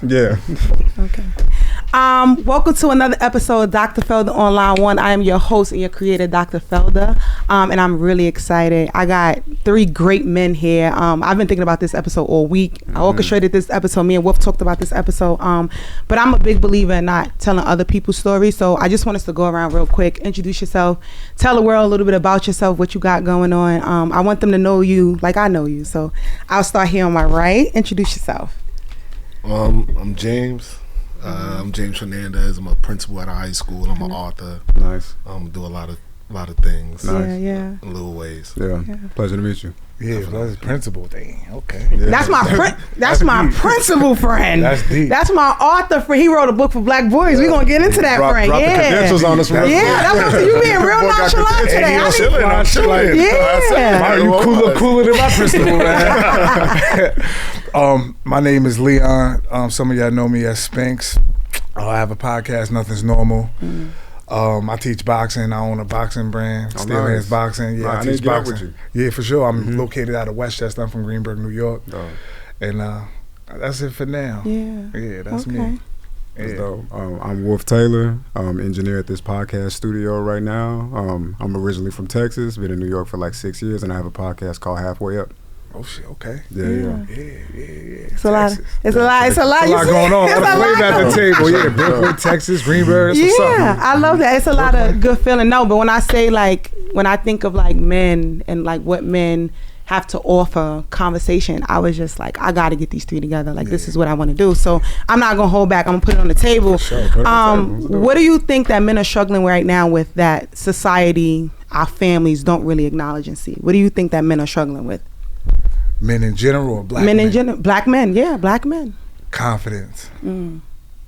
Yeah. Okay. Welcome to another episode of Dr. Felder on Line 1. I am your host and your creator, Dr. Felder, and I'm really excited. I got 3 great men here. I've been thinking about this episode all week. I orchestrated this episode. Me and Wolf talked about this episode, but I'm a big believer in not telling other people's stories, so I just want us to go around real quick, introduce yourself, tell the world a little bit about yourself, what you got going on. I want them to know you like I know you, so I'll start here on my right. Introduce yourself. I'm James. I'm James Fernandez. I'm a principal at a high school. I'm an author. Nice. Do a lot of things. Nice. Yeah. In little ways. Yeah. Pleasure to meet you. Yeah, that's principal thing. Okay. Yeah. That's my principal friend. That's deep. That's my author friend. He wrote a book for Black boys. We're gonna get into that, friend. Drop the credentials on us. Yeah, that's what I'm saying. You being real nonchalant today. I'm chilling. Yeah. Wow, you cooler than my principal, man. My name is Leon. Some of y'all know me as Spanks. I have a podcast, Nothing's Normal. I teach boxing. I own a boxing brand, Steel Hands Boxing. Yeah, I teach boxing. With you. Yeah, for sure. I'm located out of Westchester. I'm from Greenburgh, New York. And that's it for now. Yeah, that's me. That's dope. I'm Wolf Taylor. I'm engineer at this podcast studio right now. I'm originally from Texas. Been in New York for like 6 years, and I have a podcast called Halfway Up. Oh shit! Okay. Yeah. It's a lot. It's a lot going on. It's a lot at the table. Yeah, Brooklyn, Texas, Greenburgh. Yeah, I love that. It's a lot of good feeling. No, but when I say when I think of men and what men have to offer conversation, I was just like, I got to get these 3 together. This is what I want to do. So I'm not gonna hold back. I'm gonna put it on the table. What do you think that men are struggling right now with that society, our families don't really acknowledge and see? What do you think that men are struggling with? Men in general or black men? Men in general. Black men, yeah, black men. Confidence.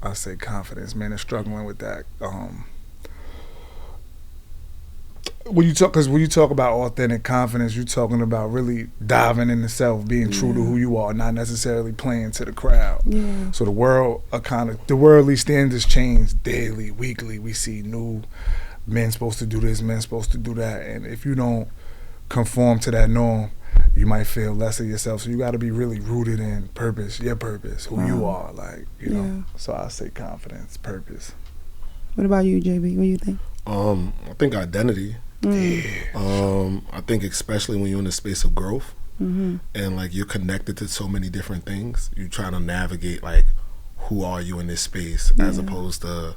I say confidence. Men are struggling with that. When you talk about authentic confidence, you're talking about really diving into self, being true to who you are, not necessarily playing to the crowd. Yeah. So the worldly standards change daily, weekly. We see new men supposed to do this, men supposed to do that, and if you don't conform to that norm, you might feel less of yourself. So you got to be really rooted in purpose, your purpose, who you are, you know. So I say confidence, purpose. What about you, JB? What do you think? I think identity. I think especially when you're in the space of growth and you're connected to so many different things, you're trying to navigate who are you in this space as opposed to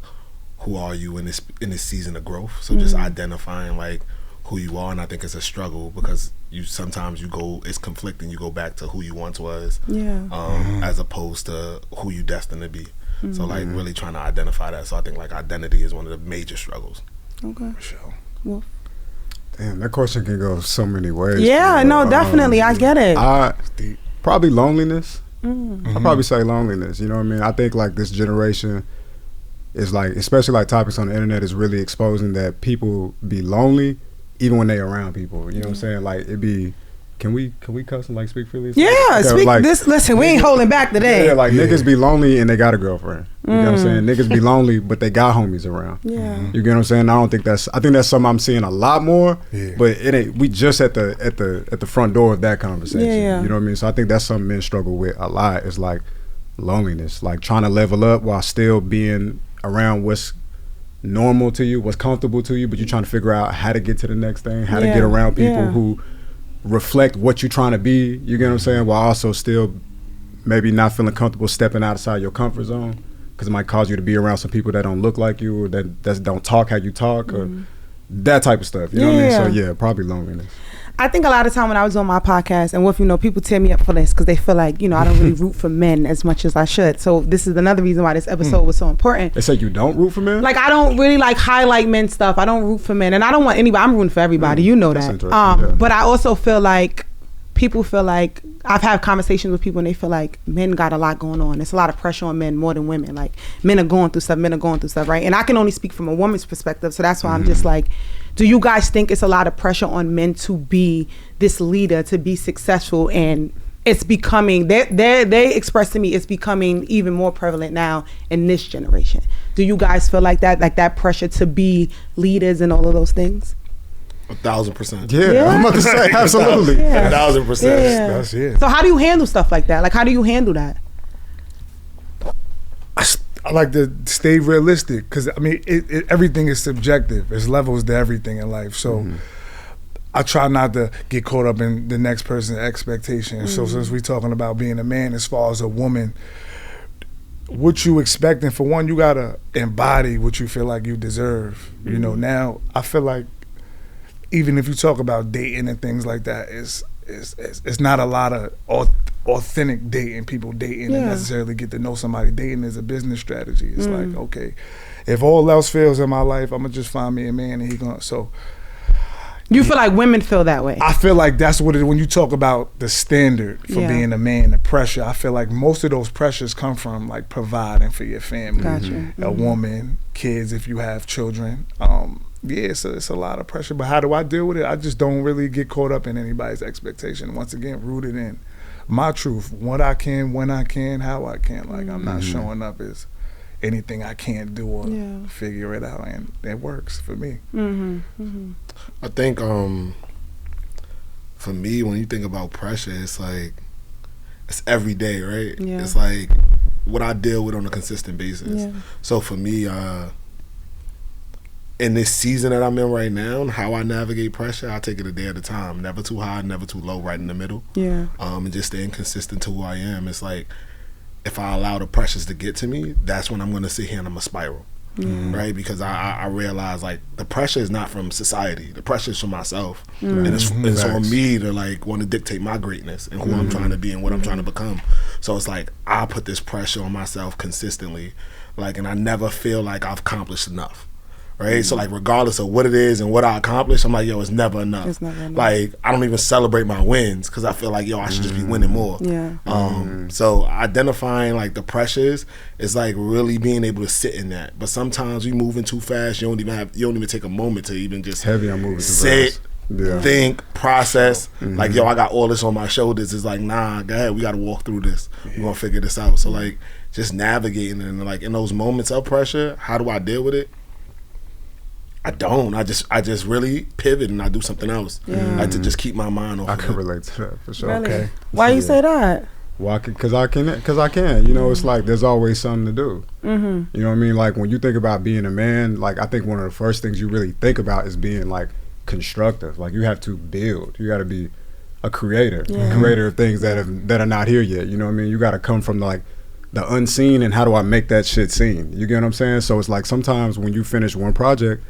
who are you in this season of growth. So just identifying who you are, and I think it's a struggle because it's conflicting. You go back to who you once was, as opposed to who you destined to be. So really trying to identify that. So I think identity is one of the major struggles. Okay, for sure. Wolf. Damn, that question can go so many ways. Yeah, no, definitely, I get it. Probably loneliness. I'd probably say loneliness. You know what I mean? I think this generation is especially topics on the internet is really exposing that people be lonely even when they around people. You know what I'm saying? It'd be, can we cuss and speak freely? Yeah, speak this. Listen, we ain't holding back today. Yeah, niggas be lonely and they got a girlfriend. You know what I'm saying? Niggas be lonely but they got homies around. Yeah. You get what I'm saying? I think that's something I'm seeing a lot more. Yeah. But it ain't. We just at the front door of that conversation. Yeah. You know what I mean? So I think that's something men struggle with a lot. Is loneliness, trying to level up while still being around what's normal to you, what's comfortable to you, but you're trying to figure out how to get to the next thing, how to get around people who reflect what you're trying to be, you get what I'm saying, while also still maybe not feeling comfortable stepping outside your comfort zone, because it might cause you to be around some people that don't look like you or that don't talk how you talk or that type of stuff, you know what I mean? So probably loneliness. I think a lot of time when I was on my podcast, and Wolf, people tear me up for this because they feel I don't really root for men as much as I should. So this is another reason why this episode was so important. They say you don't root for men? I don't really highlight men stuff. I don't root for men, and I don't want anybody. I'm rooting for everybody. You know that. But I also feel people feel I've had conversations with people and they feel men got a lot going on. There's a lot of pressure on men more than women. Men are going through stuff, right? And I can only speak from a woman's perspective, so that's why I'm just do you guys think it's a lot of pressure on men to be this leader, to be successful? And it's becoming, they express to me, it's becoming even more prevalent now in this generation. Do you guys feel that pressure to be leaders and all of those things? 1,000%. Yeah, I'm about to say absolutely. 1,000%. That's it. So how do you handle stuff like that? How do you handle that? I like to stay realistic because I mean everything is subjective. There's levels to everything in life, so I try not to get caught up in the next person's expectations. So since we're talking about being a man, as far as a woman, what you expecting? For one, you gotta embody what you feel like you deserve. You know, now I feel like even if you talk about dating and things like that, it's not a lot of authentic dating, people dating and necessarily get to know somebody. Dating is a business strategy. It's like, okay, if all else fails in my life, I'm gonna just find me a man and he gonna, so. You feel like women feel that way? I feel like that's what it, when you talk about the standard for being a man, the pressure, I feel like most of those pressures come from like providing for your family. Gotcha. A woman, kids, if you have children. It's a lot of pressure, but how do I deal with it? I just don't really get caught up in anybody's expectation. Once again, rooted in my truth, what I can, when I can, how I can. Like I'm not showing up as anything I can't do or figure it out, and it works for me. I think for me, when you think about pressure, it's like it's every day, right? It's like what I deal with on a consistent basis. So for me, in this season that I'm in right now, how I navigate pressure, I take it a day at a time. Never too high, never too low, right in the middle. And just staying consistent to who I am. It's like if I allow the pressures to get to me, that's when I'm going to sit here and I'm going to spiral. Right? Because I realize like the pressure is not from society. The pressure is from myself. And it's on me to like want to dictate my greatness and who I'm trying to be and what I'm trying to become. So it's like I put this pressure on myself consistently, like, and I never feel like I've accomplished enough. Right? So like regardless of what it is and what I accomplish, I'm like, yo, it's never enough. It's never enough. Like I don't even celebrate my wins because I feel like, yo, I should just be winning more. So identifying like the pressures is like really being able to sit in that. But sometimes we moving too fast, you don't even take a moment to even just heavy on moving sit, think, process. Like, yo, I got all this on my shoulders. It's like, nah, go ahead, we gotta walk through this. We're gonna figure this out. So like just navigating and like in those moments of pressure, how do I deal with it? I don't. I just really pivot and I do something else. Like to just keep my mind off. I can relate to that for sure. Really? Okay. Why you say that? Well, because I can. You know, it's like there's always something to do. You know what I mean? Like when you think about being a man, like I think one of the first things you really think about is being like constructive. Like you have to build. You got to be a creator, creator of things that are not here yet. You know what I mean? You got to come from like the unseen and how do I make that shit seen? You get what I'm saying? So it's like sometimes when you finish one project,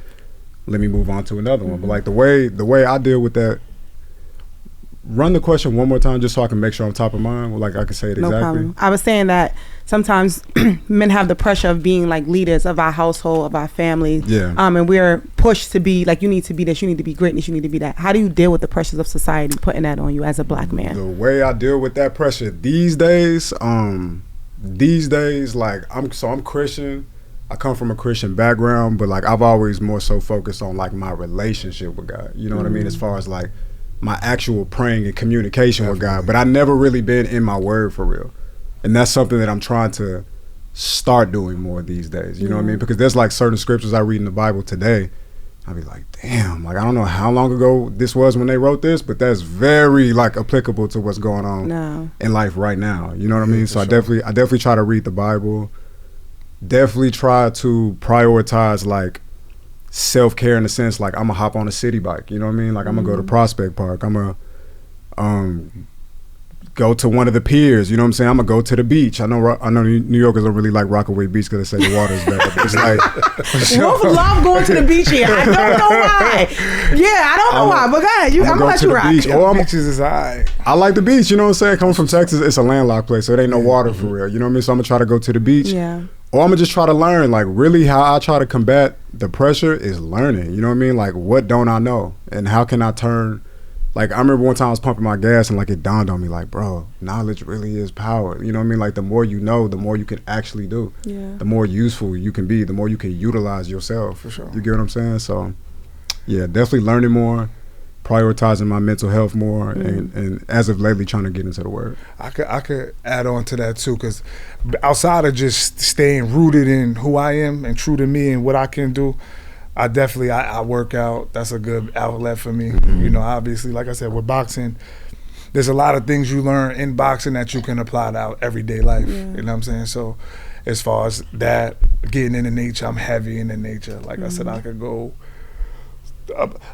let me move on to another one. But like the way I deal with that, run the question one more time just so I can make sure I'm top of mind. Well, like I can say it exactly. No problem. I was saying that sometimes men have the pressure of being like leaders of our household, of our family. And we're pushed to be like, you need to be this, you need to be greatness, you need to be that. How do you deal with the pressures of society putting that on you as a black man? The way I deal with that pressure these days, like I'm Christian. I come from a Christian background, but like I've always more so focused on like my relationship with God. You know what I mean? As far as like my actual praying and communication with God. But I never really been in my word for real. And that's something that I'm trying to start doing more these days. You know what I mean? Because there's like certain scriptures I read in the Bible today. I'll be like, damn, like I don't know how long ago this was when they wrote this, but that's very like applicable to what's going on in life right now. You know what I mean? So I definitely try to read the Bible. Definitely try to prioritize like self-care in the sense like I'm gonna hop on a city bike, you know what I mean? Like I'm gonna go to Prospect Park, I'm gonna go to one of the piers, you know what I'm saying? I'm gonna go to the beach. I know New Yorkers don't really like Rockaway Beach because they say the water's bad. It's like Wolf love going to the beach here. I don't know why. I don't know why, but go ahead. I'm gonna let you rock. Beaches is alright. I like the beach, you know what I'm saying? Coming from Texas, it's a landlocked place, so it ain't no water for real. You know what I mean? So I'm gonna try to go to the beach. Or I'm gonna just try to learn. Like really how I try to combat the pressure is learning. You know what I mean? Like what don't I know? And how can I turn, like I remember one time I was pumping my gas and like it dawned on me like, bro, knowledge really is power. You know what I mean? Like the more you know, the more you can actually do. The more useful you can be, the more you can utilize yourself. For sure. You get what I'm saying? So yeah, definitely learning more, prioritizing my mental health more, and as of lately trying to get into the word. I could add on to that too, because outside of just staying rooted in who I am and true to me and what I can do, I definitely I work out. That's a good outlet for me. You know, obviously, like I said, with boxing, there's a lot of things you learn in boxing that you can apply to everyday life. You know what I'm saying? So as far as that, getting into nature, I'm heavy into nature. Like I said, I could go,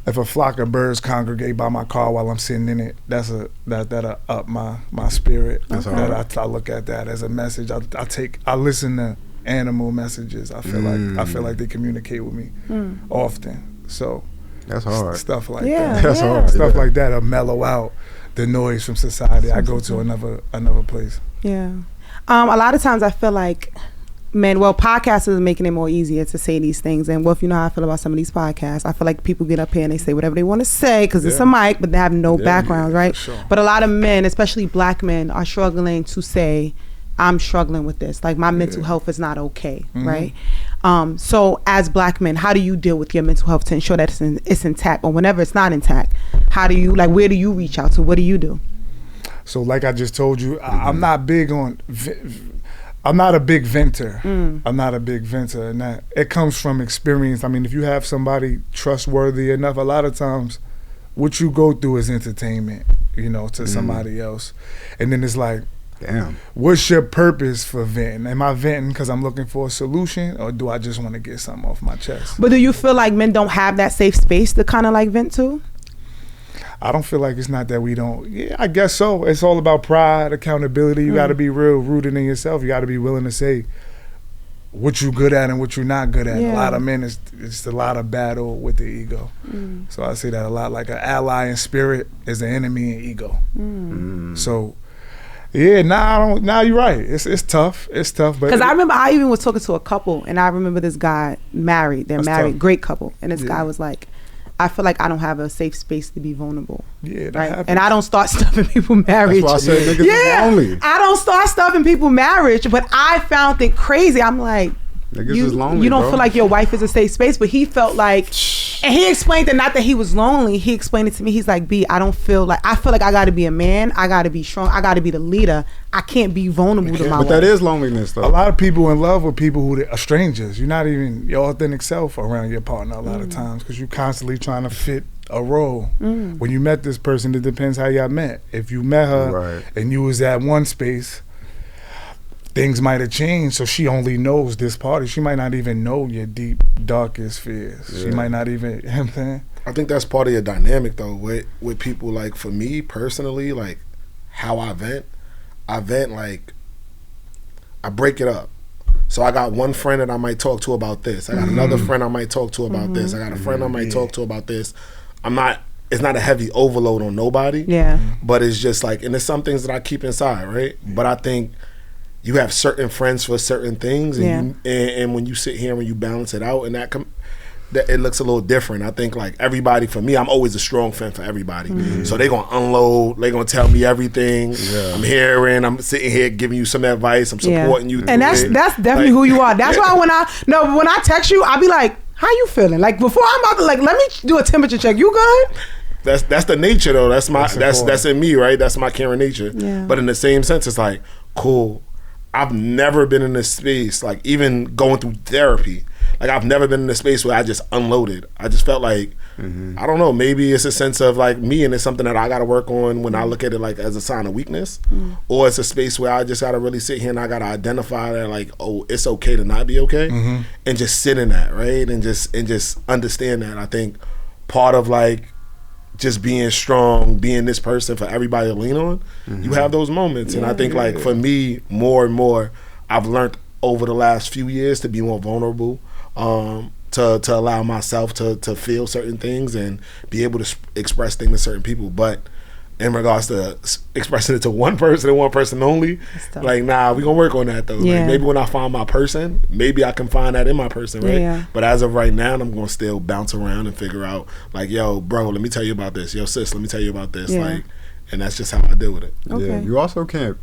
if a flock of birds congregate by my car while I'm sitting in it, that'll up my spirit. That's that I look at that as a message. I listen to animal messages. I feel like they communicate with me often. So that's hard. Stuff like Yeah, that. That's hard. Stuff like that'll mellow out the noise from society. I go to another place. Yeah. A lot of times I feel like podcasts is making it more easier to say these things. And Wolf, you know how I feel about some of these podcasts. I feel like people get up here and they say whatever they want to say because it's a mic, but they have no background, right? Sure. But a lot of men, especially black men, are struggling to say, I'm struggling with this. Like my mental health is not okay, right? So as black men, how do you deal with your mental health to ensure that it's intact, or whenever it's not intact, how do you, like, where do you reach out to? What do you do? So like I just told you, I'm not big on, I'm not a big venter. I'm not a big venter, and that it comes from experience. I mean, if you have somebody trustworthy enough, a lot of times what you go through is entertainment, to somebody else. And then it's like, damn, what's your purpose for venting? Am I venting because I'm looking for a solution, or do I just want to get something off my chest? But do you feel like men don't have that safe space to kind of like vent to? I don't feel like it's not that we don't. Yeah, I guess so. It's all about pride, accountability. You got to be real, rooted in yourself. You got to be willing to say what you good at and what you're not good at. A lot of men, it's a lot of battle with the ego. So I say that a lot. Like an ally in spirit is an enemy in ego. So yeah, now you're right. It's tough. It's tough. Because I remember I even was talking to a couple, and I remember this guy married. They're married, tough. Great couple. And this guy was like, I feel like I don't have a safe space to be vulnerable. Yeah, that happens. And I don't start stuffing people marriage. That's why I say niggas is lonely. I don't start stuffing people marriage, but I found it crazy. I'm like, niggas is lonely, you don't bro. feel like your wife is a safe space, but he felt like, and he explained that not that he was lonely. He explained it to me. He's like, B, I feel like I got to be a man. I got to be strong. I got to be the leader. I can't be vulnerable to my wife. But that is loneliness, though. A lot of people in love with people who are strangers. You're not even your authentic self around your partner a lot of times because you're constantly trying to fit a role. When you met this person, it depends how y'all met. If you met her and you was at one space, things might have changed, so she only knows this part. She might not even know your deep, darkest fears. She might not even, you know what I'm saying? I think that's part of your dynamic, though, with people. Like, for me, personally, like, how I vent like, I break it up. So I got one friend that I might talk to about this. I got another friend I might talk to about this. I got a friend I might talk to about this. It's not a heavy overload on nobody. But it's just like, and there's some things that I keep inside, right? But I think you have certain friends for certain things, and and when you sit here and you balance it out, and that it looks a little different. I think like everybody, for me, I'm always a strong fan for everybody. So they gonna unload, they gonna tell me everything. I'm hearing, I'm sitting here giving you some advice, I'm supporting you. And that's definitely who you are. That's why when I text you, I'll be like, how you feeling? Like before I'm about to let me do a temperature check. You good? That's the nature though. That's in me, right? That's my caring nature. But in the same sense, it's like, cool. I've never been in this space, like even going through therapy, like I've never been in a space where I just unloaded. I just felt like, I don't know, maybe it's a sense of like me, and it's something that I got to work on when I look at it like as a sign of weakness, or it's a space where I just got to really sit here and I got to identify that like, oh, it's okay to not be okay, and just sit in that, right, and just understand that. I think part of like just being strong, being this person for everybody to lean on, you have those moments. And I think like for me, more and more, I've learned over the last few years to be more vulnerable, to allow myself to feel certain things and be able to express things to certain people. But in regards to expressing it to one person and one person only, like, nah, we gonna work on that though. Like maybe when I find my person, maybe I can find that in my person, right? But as of right now, I'm gonna still bounce around and figure out like, yo, bro, let me tell you about this. Yo, sis, let me tell you about this. Like, and that's just how I deal with it. Yeah, you also can't,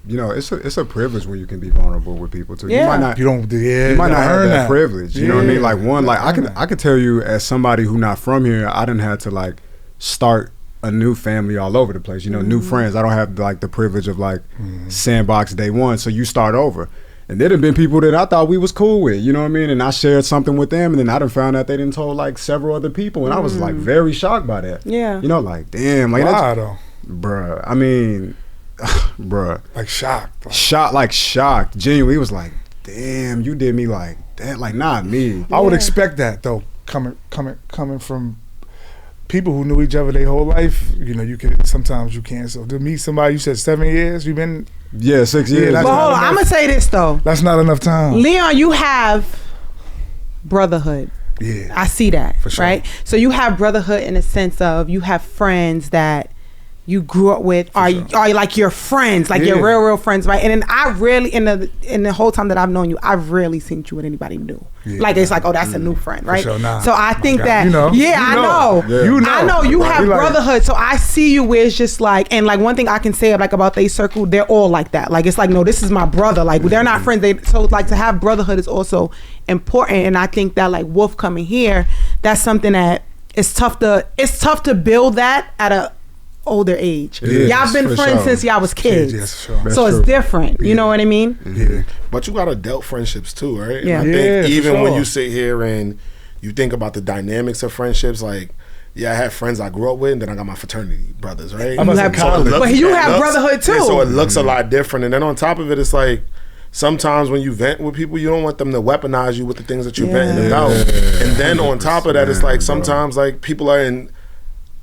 it's a privilege when you can be vulnerable with people too. You might not have that privilege. You know what I mean? Like I could tell you as somebody who not from here, I didn't have to like start a new family all over the place, new friends. I don't have like the privilege of like sandbox day one, so you start over. And there have been people that I thought we was cool with, you know what I mean? And I shared something with them, and then I done found out they didn't told like several other people, and I was like very shocked by that. Like damn, like why though? Bruh, I mean, bruh. Like shocked. Shocked. Genuinely, it was like, damn, you did me like that. Like, not me. I would expect that though, coming from people who knew each other their whole life. You know, sometimes you can't. So to meet somebody, you said 7 years. You've been 6 years. But hold on, I'm gonna say this though. That's not enough time. Leon, you have brotherhood. Yeah, I see that. For sure. Right. So you have brotherhood in the sense of you have friends that you grew up with, are like your friends, like your real friends, right? And then I rarely, in the whole time that I've known you, I've rarely seen you with anybody new. Yeah. Like it's like, oh, that's a new friend, right? Sure, nah. So I think that, I know. Yeah. I know you have brotherhood. So I see you where it's just like, and like one thing I can say like about they circle, they're all like that. Like it's like, no, this is my brother. Like they're not friends. So like to have brotherhood is also important. And I think that like Wolf coming here, that's something that it's tough to build that at a older age. Y'all been friends since y'all was kids. Yes, sure. So it's different. You know what I mean? Yeah. But you got adult friendships too, right? Yeah. I think even when you sit here and you think about the dynamics of friendships, like, I have friends I grew up with, and then I got my fraternity brothers, right? But you have brotherhood too. So it looks a lot different. And then on top of it, it's like, sometimes when you vent with people, you don't want them to weaponize you with the things that you're venting about. And then on top of that, it's like sometimes like people are in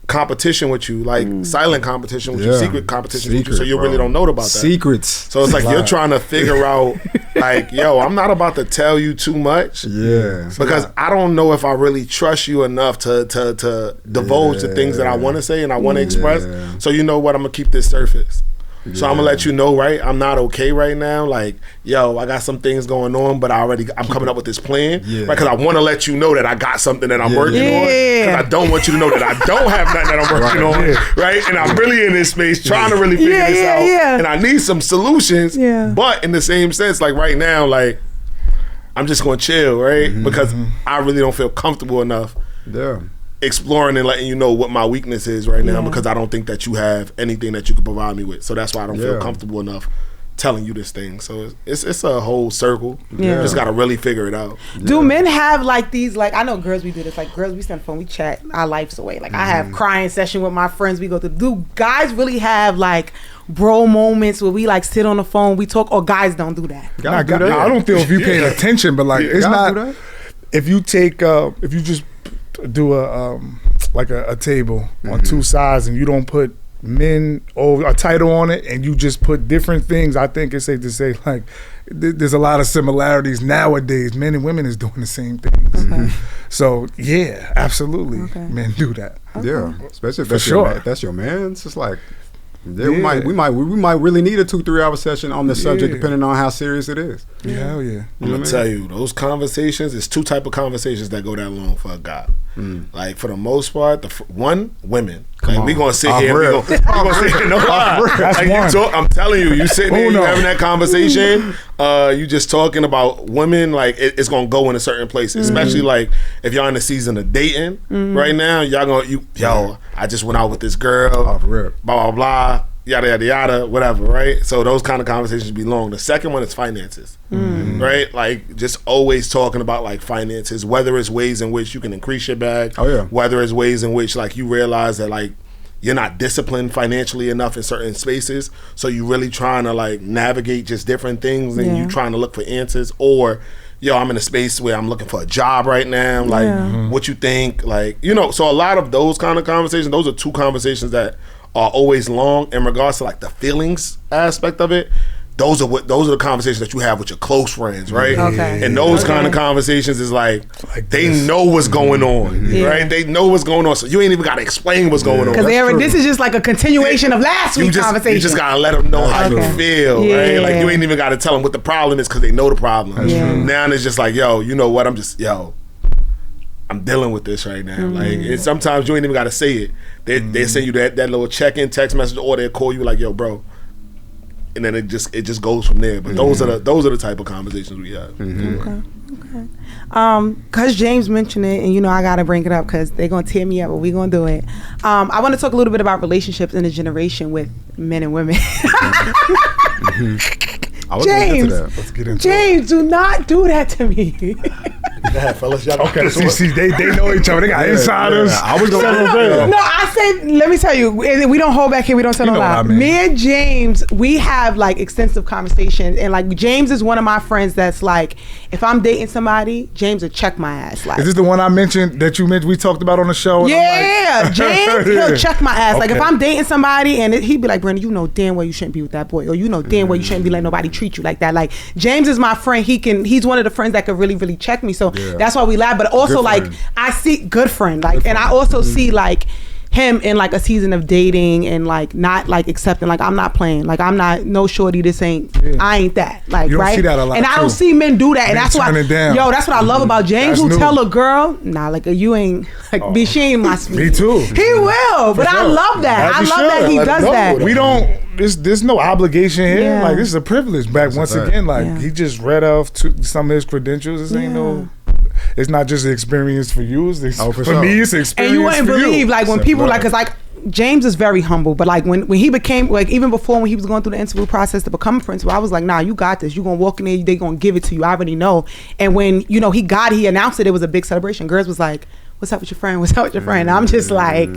competition with you, like silent competition with you, secret competition with you, so you really don't know about that. Secrets. So it's like you're trying to figure out, like, yo, I'm not about to tell you too much. Yeah. Because I don't know if I really trust you enough to divulge the things that I want to say and I want to express. So you know what? I'm going to keep this surface. So I'm gonna let you know, right? I'm not okay right now. Like, yo, I got some things going on, but I'm coming up with this plan, right? Because I want to let you know that I got something that I'm working on. Because I don't want you to know that I don't have nothing that I'm working on, right? And I'm really in this space trying to really figure this out, and I need some solutions. But in the same sense, like right now, like I'm just gonna chill, right? Because I really don't feel comfortable enough. Exploring and letting you know what my weakness is right now, because I don't think that you have anything that you can provide me with. So that's why I don't feel comfortable enough telling you this thing. So it's a whole circle. You just gotta really figure it out. Do men have like these, like I know girls, we do this, like girls, we send phone, we chat our lives away. Like I have crying session with my friends, we go to, do guys really have like bro moments where we like sit on the phone, we talk, or guys don't do that? I don't feel if you paying attention, but like it's not, if you take if you just do a table on two sides and you don't put men or a title on it and you just put different things, I think it's safe to say like there's a lot of similarities nowadays. Men and women is doing the same things. So yeah, absolutely, men do that. Especially if that's your man. It's just like we might really need a 2-3 hour session on the subject depending on how serious it is. Hell yeah. I'm gonna tell you, those conversations, it's two type of conversations that go that long for a guy. Like for the most part, women. Like we gonna sit here, we gonna sit here, no lie. Like I'm telling you, you sitting there, you having that conversation, you just talking about women, like it's gonna go in a certain place. Especially like if y'all in the season of dating right now, y'all gonna I just went out with this girl, blah blah blah, yada yada yada, whatever, right? So those kind of conversations be long. The second one is finances, right? Like just always talking about like finances, whether it's ways in which you can increase your bag, whether it's ways in which like you realize that like you're not disciplined financially enough in certain spaces, so you really trying to like navigate just different things and you trying to look for answers, or I'm in a space where I'm looking for a job right now, like what you think, like, so a lot of those kind of conversations, those are two conversations that are always long in regards to like the feelings aspect of it. Those are the conversations that you have with your close friends, right? And those kind of conversations is like they know what's going on, right? They know what's going on, so you ain't even got to explain what's going on. Because this is just like a continuation of last week's conversation. You just gotta let them know how you feel, right? Like you ain't even got to tell them what the problem is because they know the problem. Now it's just like, yo, you know what? I'm dealing with this right now. Like, and sometimes you ain't even got to say it. They send you that little check-in text message, or they call you like, yo, bro. And then it just goes from there. But those are the type of conversations we have. Okay. Cause James mentioned it, and I gotta bring it up because they're gonna tear me up, but we're gonna do it. I want to talk a little bit about relationships in the generation with men and women. James, let's get into do not do that to me. ahead, fellas. Y'all okay, see, they know each other. They got insiders. Yeah. I was going No, I say, let me tell you, we don't hold back here. We don't tell no lie. I mean. Me and James, we have like extensive conversations, and like James is one of my friends that's like, if I'm dating somebody, James will check my ass. Like, is this the one I mentioned that you mentioned we talked about on the show? Yeah, like, James, he'll check my ass. Like if I'm dating somebody and he'd be like, Brenda, you know damn well you shouldn't be with that boy, or you know damn well you shouldn't be letting nobody treat you like that. Like James is my friend. He's one of the friends that could really, really check me. So that's why we laugh. But also like I see good friend, like, good and friend. I also see like him in like a season of dating and like not like accepting, like I'm not playing, like I'm not no shorty, this ain't I ain't that, like, you don't right see that a lot and I don't see men do that, and that's why that's what I love about James. Who tell a girl nah, like you ain't like she ain't my speed. Me too. He will, but I love that. I love that he does that. We don't there's no obligation here. Like this is a privilege. Back once again, like he just read off some of his credentials. This ain't no. It's not just an experience for you. It's for me, it's an experience. And you wouldn't believe, like when people like, cause like James is very humble, but like when he became like even before when he was going through the interview process to become a principal, I was like, nah, you got this. You gonna walk in there, they gonna give it to you. I already know. And when he announced it, it was a big celebration. Girls was like, what's up with your friend? What's up with your friend? And I'm just like,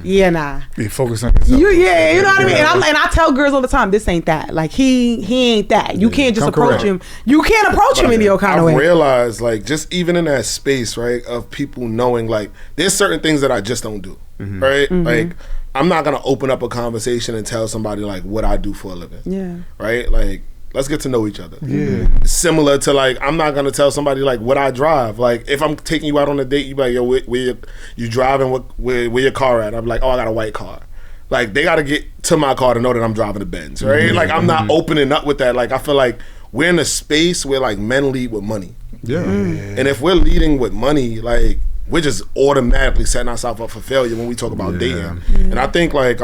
yeah, nah. Be focused on yourself. You know what I mean? And I tell girls all the time, this ain't that. Like he ain't that. You can't just approach him. You can't approach him in your kind of way. I realized, like, just even in that space, right, of people knowing, like, there's certain things that I just don't do, right? Mm-hmm. Like, I'm not gonna open up a conversation and tell somebody like what I do for a living. Yeah. Right? Like, let's get to know each other. Yeah. Similar to like, I'm not gonna tell somebody like what I drive. Like, if I'm taking you out on a date, you be like, yo, where you driving? Where your car at? I'm like, oh, I got a white car. Like, they gotta get to my car to know that I'm driving a Benz, right? Mm-hmm. Like, I'm not opening up with that. Like, I feel like we're in a space where like men lead with money. Yeah. And if we're leading with money, like, we're just automatically setting ourselves up for failure when we talk about dating. And I think like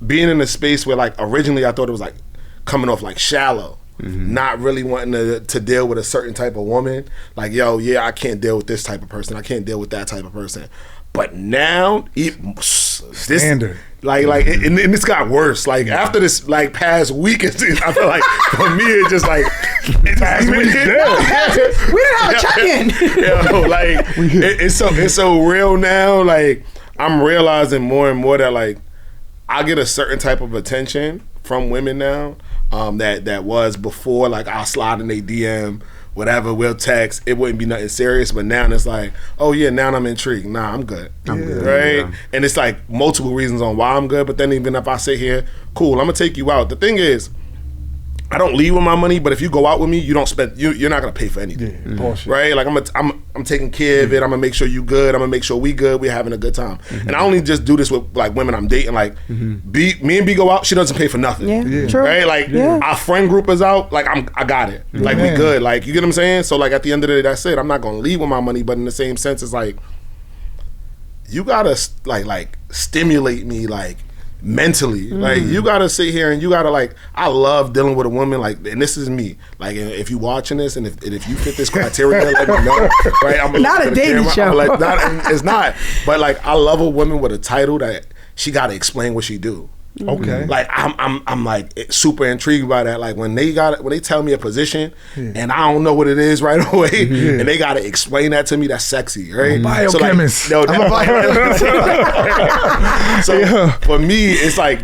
being in a space where like originally I thought it was like coming off like shallow, not really wanting to deal with a certain type of woman. Like, yo, yeah, I can't deal with this type of person. I can't deal with that type of person. But now, standard. And this got worse. Like, after this, like, past week, I feel like, for me, it's just like, we didn't have a check-in. Like, it's so real now. Like, I'm realizing more and more that, like, I get a certain type of attention from women now that was before, like, I'll slide in a DM, whatever, we'll text, it wouldn't be nothing serious, but now it's like, oh yeah, now I'm intrigued. Nah, I'm good. I'm good. Right? Yeah. And it's like multiple reasons on why I'm good, but then even if I sit here, cool, I'm gonna take you out. The thing is, I don't leave with my money, but if you go out with me, you don't spend. You're not gonna pay for anything, right? Like I'm taking care of it. I'm gonna make sure you good. I'm gonna make sure we good. We're having a good time. And I only just do this with like women I'm dating. Like me and B go out. She doesn't pay for nothing. Yeah, true. Right? Like our friend group is out. Like I got it. Like we good. Like, you get what I'm saying? So like at the end of the day, that's it. I'm not gonna leave with my money, but in the same sense, it's like you gotta like stimulate me like mentally. Like, you gotta sit here and you gotta like, I love dealing with a woman, like, and this is me, like, if you watching this and if you fit this criteria, let me know, right? I'm not a dating show. Like, it's not, but like, I love a woman with a title that she gotta explain what she do. Okay. Like, I'm like super intrigued by that. Like, when they tell me a position and I don't know what it is right away, and they gotta explain that to me, that's sexy, right? Biochemist. So for me, it's like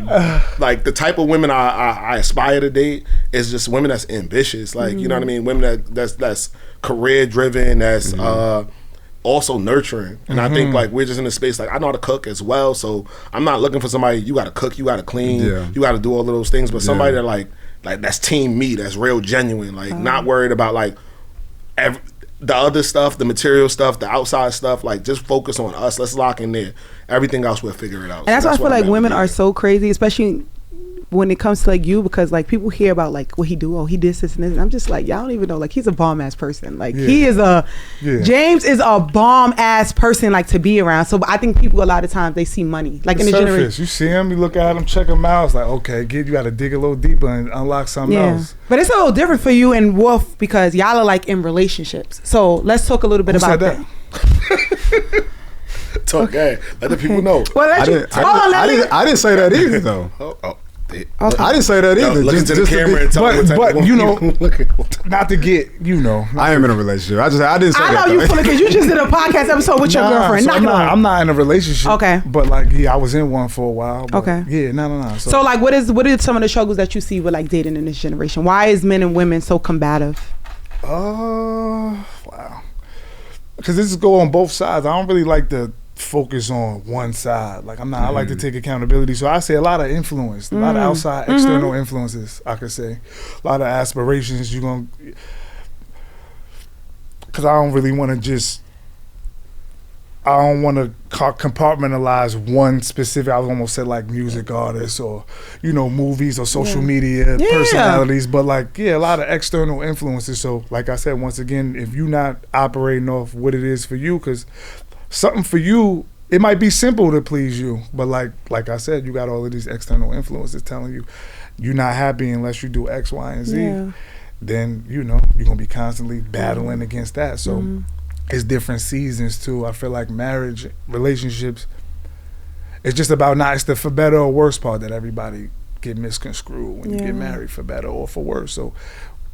the type of women I aspire to date is just women that's ambitious. Like, you know what I mean? Women that's career driven, that's also nurturing. And I think like we're just in a space like I know how to cook as well, so I'm not looking for somebody, you gotta cook, you gotta clean, you gotta do all of those things, but somebody that like that's team me, that's real genuine, like not worried about like the other stuff, the material stuff, the outside stuff. Like, just focus on us, let's lock in there, everything else we'll figure it out. And that's why I feel like women are so crazy, especially when it comes to like you, because like people hear about like what he do, he did this and this, and I'm just like, y'all don't even know, like, he's a bomb ass person. Like he is James is a bomb ass person, like, to be around. So I think people a lot of times they see money, like, in the generation. You see him, you look at him, check him out, it's like, okay, you gotta dig a little deeper and unlock something else. But it's a little different for you and Wolf because y'all are like in relationships. So let's talk a little bit about that. Talk, let the people know. Well, I didn't say that either though. I didn't say that either. Look into the camera and tell me what type but of you know, woman not to get, you know. I am in a relationship. I didn't say that. I know you full of because you just did a podcast episode with your girlfriend. So I'm not in a relationship. Okay. But like, yeah, I was in one for a while. But okay. Yeah, no. So like, what are some of the struggles that you see with like dating in this generation? Why is men and women so combative? Wow. Because this is go on both sides. I don't really like to focus on one side. Like I like to take accountability. So I say a lot of influence, a lot of outside external influences, I could say. A lot of aspirations because I don't really want to I don't want to compartmentalize one specific, I almost said like music artists or, you know, movies or social media personalities, but like, a lot of external influences. So like I said, once again, if you're not operating off what it is for you, because something for you, it might be simple to please you, but like I said, you got all of these external influences telling you you're not happy unless you do X, Y, and Z. Then, you know, you're going to be constantly battling against that. So it's different seasons too. I feel like marriage, relationships, it's just about it's the for better or worse part that everybody get misconstrued when you get married, for better or for worse. So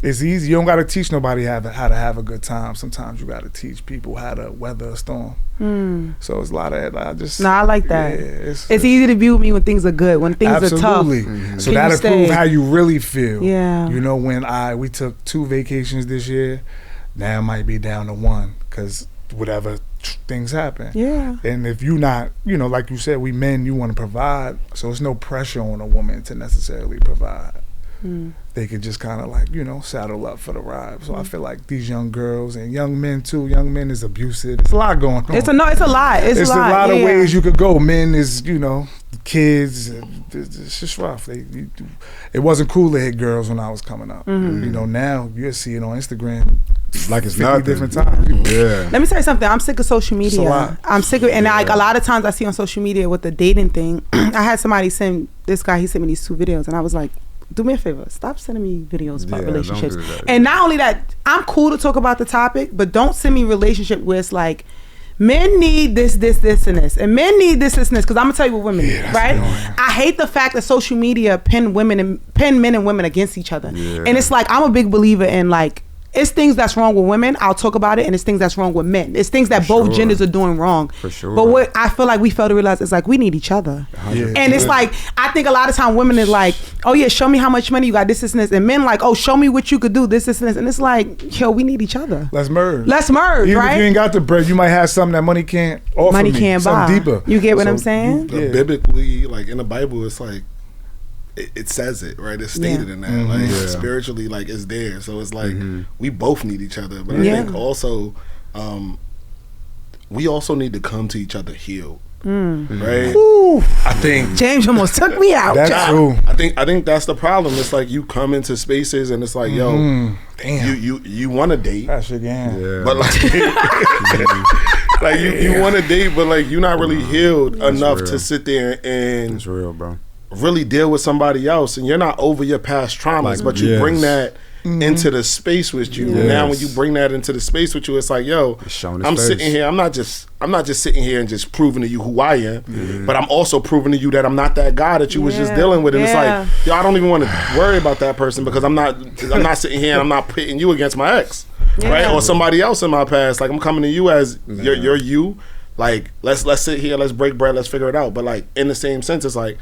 it's easy. You don't got to teach nobody how to have a good time. Sometimes you got to teach people how to weather a storm. So it's a lot of that. I like that. Yeah, it's easy to be with me when things are good. When things are tough, so that'll prove how you really feel. Yeah. You know, when we took 2 vacations this year, now it might be down to 1 because whatever things happen. Yeah. And if you not, you know, like you said, we men, you want to provide. So it's no pressure on a woman to necessarily provide. They could just kind of like, you know, saddle up for the ride. So I feel like these young girls and young men too. Young men is abusive. It's a lot going on. It's a lot. It's a lot of ways you could go. Men is, you know, kids. It's just rough. It wasn't cool to hit girls when I was coming up. You know, now you see it on Instagram. Like it's not different times. Yeah. Let me tell you something. I'm sick of social media. I'm sick of, and like a lot of times I see on social media with the dating thing. I had somebody send he sent me these 2 videos, and I was like, do me a favor, stop sending me videos about relationships. Don't do that. And not only that, I'm cool to talk about the topic, but don't send me relationship where it's like, men need this, and this, and men need this, and this. Because I'm gonna tell you what women need, right? Annoying. I hate the fact that social media pin men and women against each other, and it's like I'm a big believer in like. It's things that's wrong with women, I'll talk about it, and it's things that's wrong with men. It's things that both genders are doing wrong. For sure. But what I feel like we fail to realize is like we need each other. And it's like, I think a lot of time women is like, oh yeah, show me how much money you got, this, and this. And men like, oh, show me what you could do, this, and this. And it's like, yo, we need each other. Let's merge. Even right? If you ain't got the bread, you might have something that money can't offer Money can't buy. Deeper. You get what I'm saying? Biblically, like in the Bible, it's like, it says it, right? It's stated in that. Like spiritually, like it's there. So it's like we both need each other. But I think also we also need to come to each other healed. Right? Ooh. I think James almost took me out. That's true. I think that's the problem. It's like you come into spaces and it's like, yo, damn, you want to date. That's again. Yeah. But like like you want to date, but like you're not really healed enough to sit there and it's real, bro. Really deal with somebody else, and you're not over your past traumas, but you bring that into the space with you. Now when you bring that into the space with you, it's like, yo, I'm sitting here, I'm not just sitting here and just proving to you who I am, but I'm also proving to you that I'm not that guy that you was just dealing with. And it's like, yo, I don't even want to worry about that person because I'm not sitting here and I'm not pitting you against my ex, right? Or somebody else in my past. Like I'm coming to you as you're you. Like let's sit here, let's break bread, let's figure it out. But like in the same sense, it's like,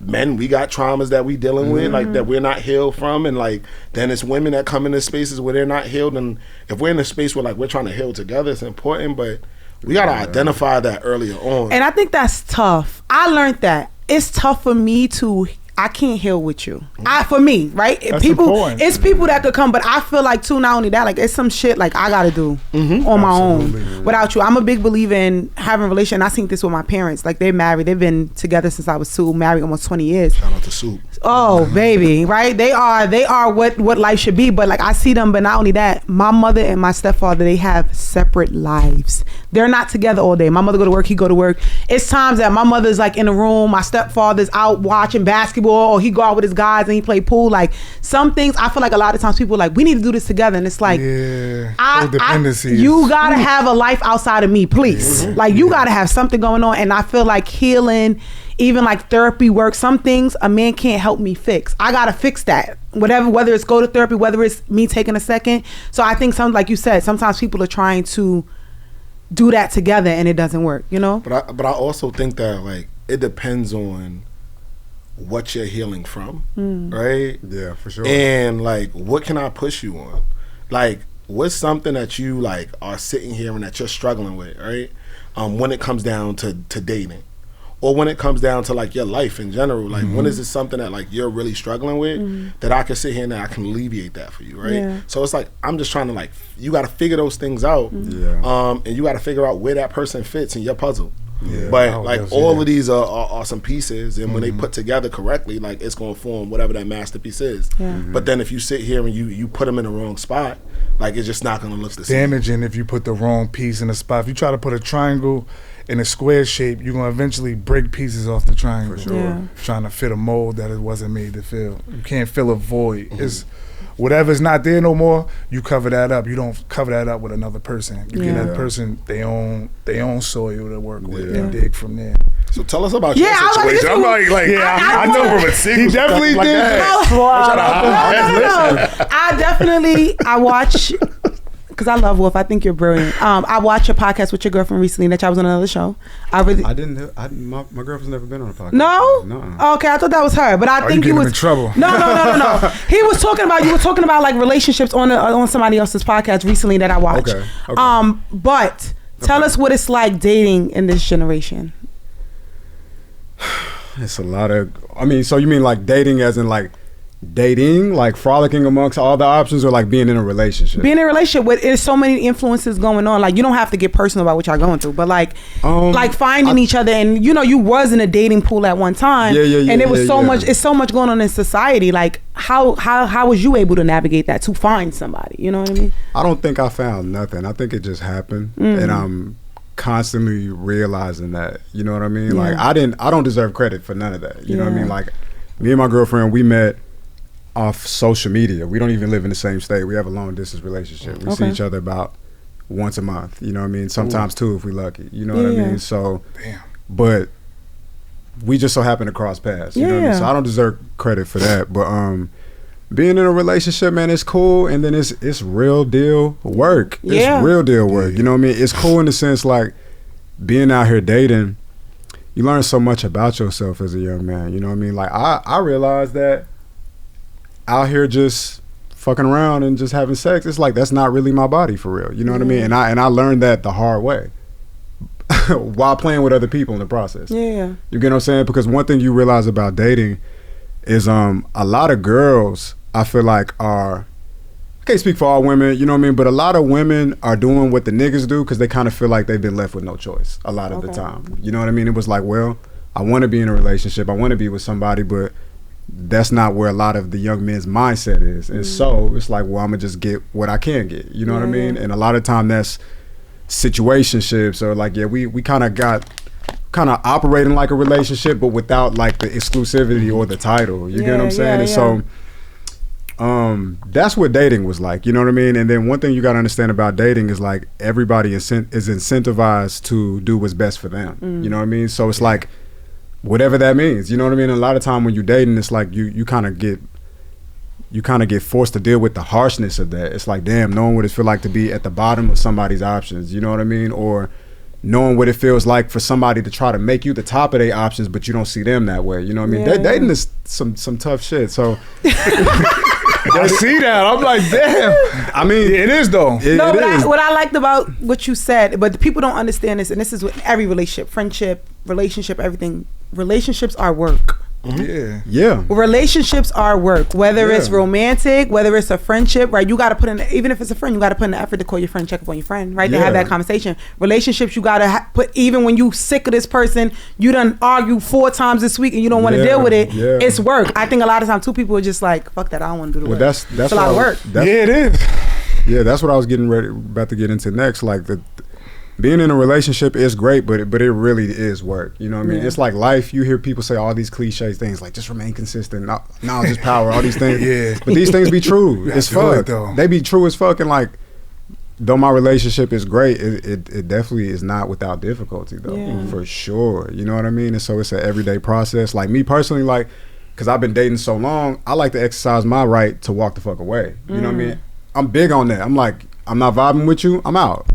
men, we got traumas that we dealing with, like that we're not healed from, and like then it's women that come into spaces where they're not healed, and if we're in a space where like we're trying to heal together, it's important, but we gotta identify that earlier on. And I think that's tough. I learned that it's tough for me to. I can't heal with you. For me, right? That's important. It's people that could come, but I feel like too. Not only that, like it's some shit like I gotta do on my own without you. I'm a big believer in having a relation. I seen this with my parents. Like they're married. They've been together since I was 2. Married almost 20 years. Shout out to Soup. Oh baby, right? They are what life should be. But like I see them. But not only that, my mother and my stepfather, they have separate lives. They're not together all day. My mother go to work. He go to work. It's times that my mother's like in the room. My stepfather's out watching basketball. Or he go out with his guys and he play pool. Like some things, I feel like a lot of times people are like, we need to do this together, and it's like, you gotta have a life outside of me, please. Like you gotta have something going on, and I feel like healing even like therapy work. Some things a man can't help me fix. I gotta fix that. Whether it's go to therapy, whether it's me taking a second. So I think like you said, sometimes people are trying to do that together and it doesn't work, you know? But I also think that like it depends on what you're healing from, right? Yeah, for sure. And like, what can I push you on? Like, what's something that you like are sitting here and that you're struggling with, right? When it comes down to dating, or when it comes down to like your life in general, like when is it something that like you're really struggling with that I can sit here and I can alleviate that for you, right? Yeah. So it's like I'm just trying to like you got to figure those things out, and you got to figure out where that person fits in your puzzle. Yeah, but like all of these are some pieces, and when they put together correctly, like it's gonna form whatever that masterpiece is. But then if you sit here and you put them in the wrong spot, like it's just not gonna look the same. Damaging if you put the wrong piece in a spot. If you try to put a triangle in a square shape, you're gonna eventually break pieces off the triangle. For sure. Trying to fit a mold that it wasn't made to fill. You can't fill a void. It's whatever's not there no more, you cover that up. You don't cover that up with another person. You give that person they own soil to work with and dig from there. So tell us about your situation. I'm like I know from a single. He definitely did. I watch, because I love Wolf. I think you're brilliant. I watched your podcast with your girlfriend recently that y'all was on another show. My girlfriend's never been on a podcast. No? No. Okay, I thought that was her, but I think you was in trouble. No. You were talking about like relationships on somebody else's podcast recently that I watched. Okay. But tell us what it's like dating in this generation. It's a lot of. I mean, so you mean like dating as in like dating, like frolicking amongst all the options, or like being in a relationship? Being in a relationship with there's so many influences going on. Like you don't have to get personal about what y'all going through, but like finding each other, and you know you was in a dating pool at one time, and it was so much. It's so much going on in society. Like how was you able to navigate that to find somebody? You know what I mean? I don't think I found nothing. I think it just happened, and I'm constantly realizing that. You know what I mean? Like I don't deserve credit for none of that. You know what I mean? Like me and my girlfriend, we met off social media. We don't even live in the same state. We have a long distance relationship. We see each other about once a month. You know what I mean? Sometimes two if we lucky. You know what I mean? So, but we just so happen to cross paths. You know what I mean? So I don't deserve credit for that. But being in a relationship, man, it's cool. And then it's real deal work. It's real deal work. You know what I mean? It's cool in the sense like being out here dating, you learn so much about yourself as a young man. You know what I mean? Like I realized that out here just fucking around and just having sex, it's like that's not really my body for real. You know what I mean? And I learned that the hard way while playing with other people in the process. You get what I'm saying? Because one thing you realize about dating is a lot of girls, I feel like I can't speak for all women, you know what I mean? But a lot of women are doing what the niggas do because they kind of feel like they've been left with no choice a lot of the time. You know what I mean? It was like, well, I want to be in a relationship. I want to be with somebody, but that's not where a lot of the young men's mindset is. And so it's like, well, I'm gonna just get what I can get. You know what I mean? And a lot of time that's situationships, or like, we kind of operating like a relationship, but without like the exclusivity or the title. You get what I'm saying? And so that's what dating was like. You know what I mean? And then one thing you gotta understand about dating is like everybody is incentivized to do what's best for them. You know what I mean? So it's like, whatever that means, you know what I mean? And a lot of time when you're dating, it's like you kind of get forced to deal with the harshness of that. It's like, damn, knowing what it feels like to be at the bottom of somebody's options, you know what I mean? Or knowing what it feels like for somebody to try to make you the top of their options, but you don't see them that way, you know what I mean? Dating is some tough shit, so I see that. I'm like, damn. I mean, it is though. What I liked about what you said, but people don't understand this, and this is with every relationship, friendship, relationship, everything. Relationships are work. Relationships are work, whether it's romantic, whether it's a friendship, right? You got to put in, even if it's a friend, you got to put in the effort to call your friend, check up on your friend, right? To have that conversation. Relationships, you got to put, even when you sick of this person, you done argue 4 times this week and you don't want to deal with it. It's work. I think a lot of times 2 people are just like, fuck that, I don't want to do the work. That's a lot of work. It is. Yeah, that's what I was about to get into next. Like being in a relationship is great, but it really is work. You know what I mean? It's like life. You hear people say all these cliche things like just remain consistent, knowledge is power, all these things. But these things be true as fuck. They be true as fuck. And like though my relationship is great, it definitely is not without difficulty though, for sure. You know what I mean? And so it's an everyday process. Like me personally, like, cause I've been dating so long, I like to exercise my right to walk the fuck away. You know what I mean? I'm big on that. I'm like, I'm not vibing with you, I'm out.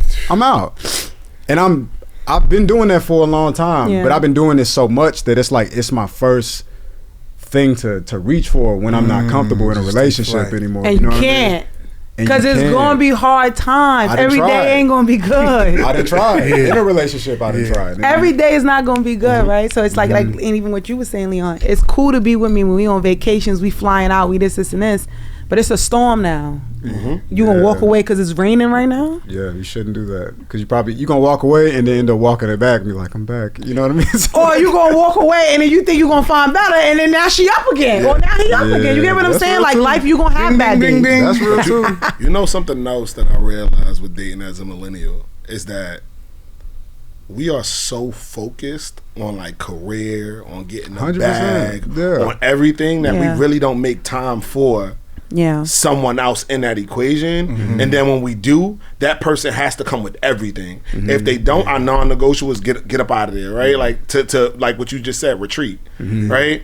And I've been doing that for a long time, but I've been doing this so much that it's like, it's my first thing to reach for when I'm not comfortable in a relationship anymore. And you can't. Because it's going to be hard times. Every day ain't going to be good. I done tried. In a relationship, I done tried. Every day is not going to be good, right? So it's like, and even what you were saying, Leon, it's cool to be with me when we on vacations, we flying out, we this and this. But it's a storm now. You gonna walk away because it's raining right now? Yeah, you shouldn't do that. Because you gonna walk away and then end up walking it back and be like, I'm back. You know what I mean? Or you gonna walk away and then you think you gonna find better and then now she up again. Or now he up again. You get what I'm saying? Like life, you gonna have bad days. That's real too. You know something else that I realized with dating as a millennial is that we are so focused on like career, on getting a bag, on everything that we really don't make time for someone else in that equation. And then when we do, that person has to come with everything. If they don't, our non-negotiables get up out of there, right? Like to like what you just said, retreat, right?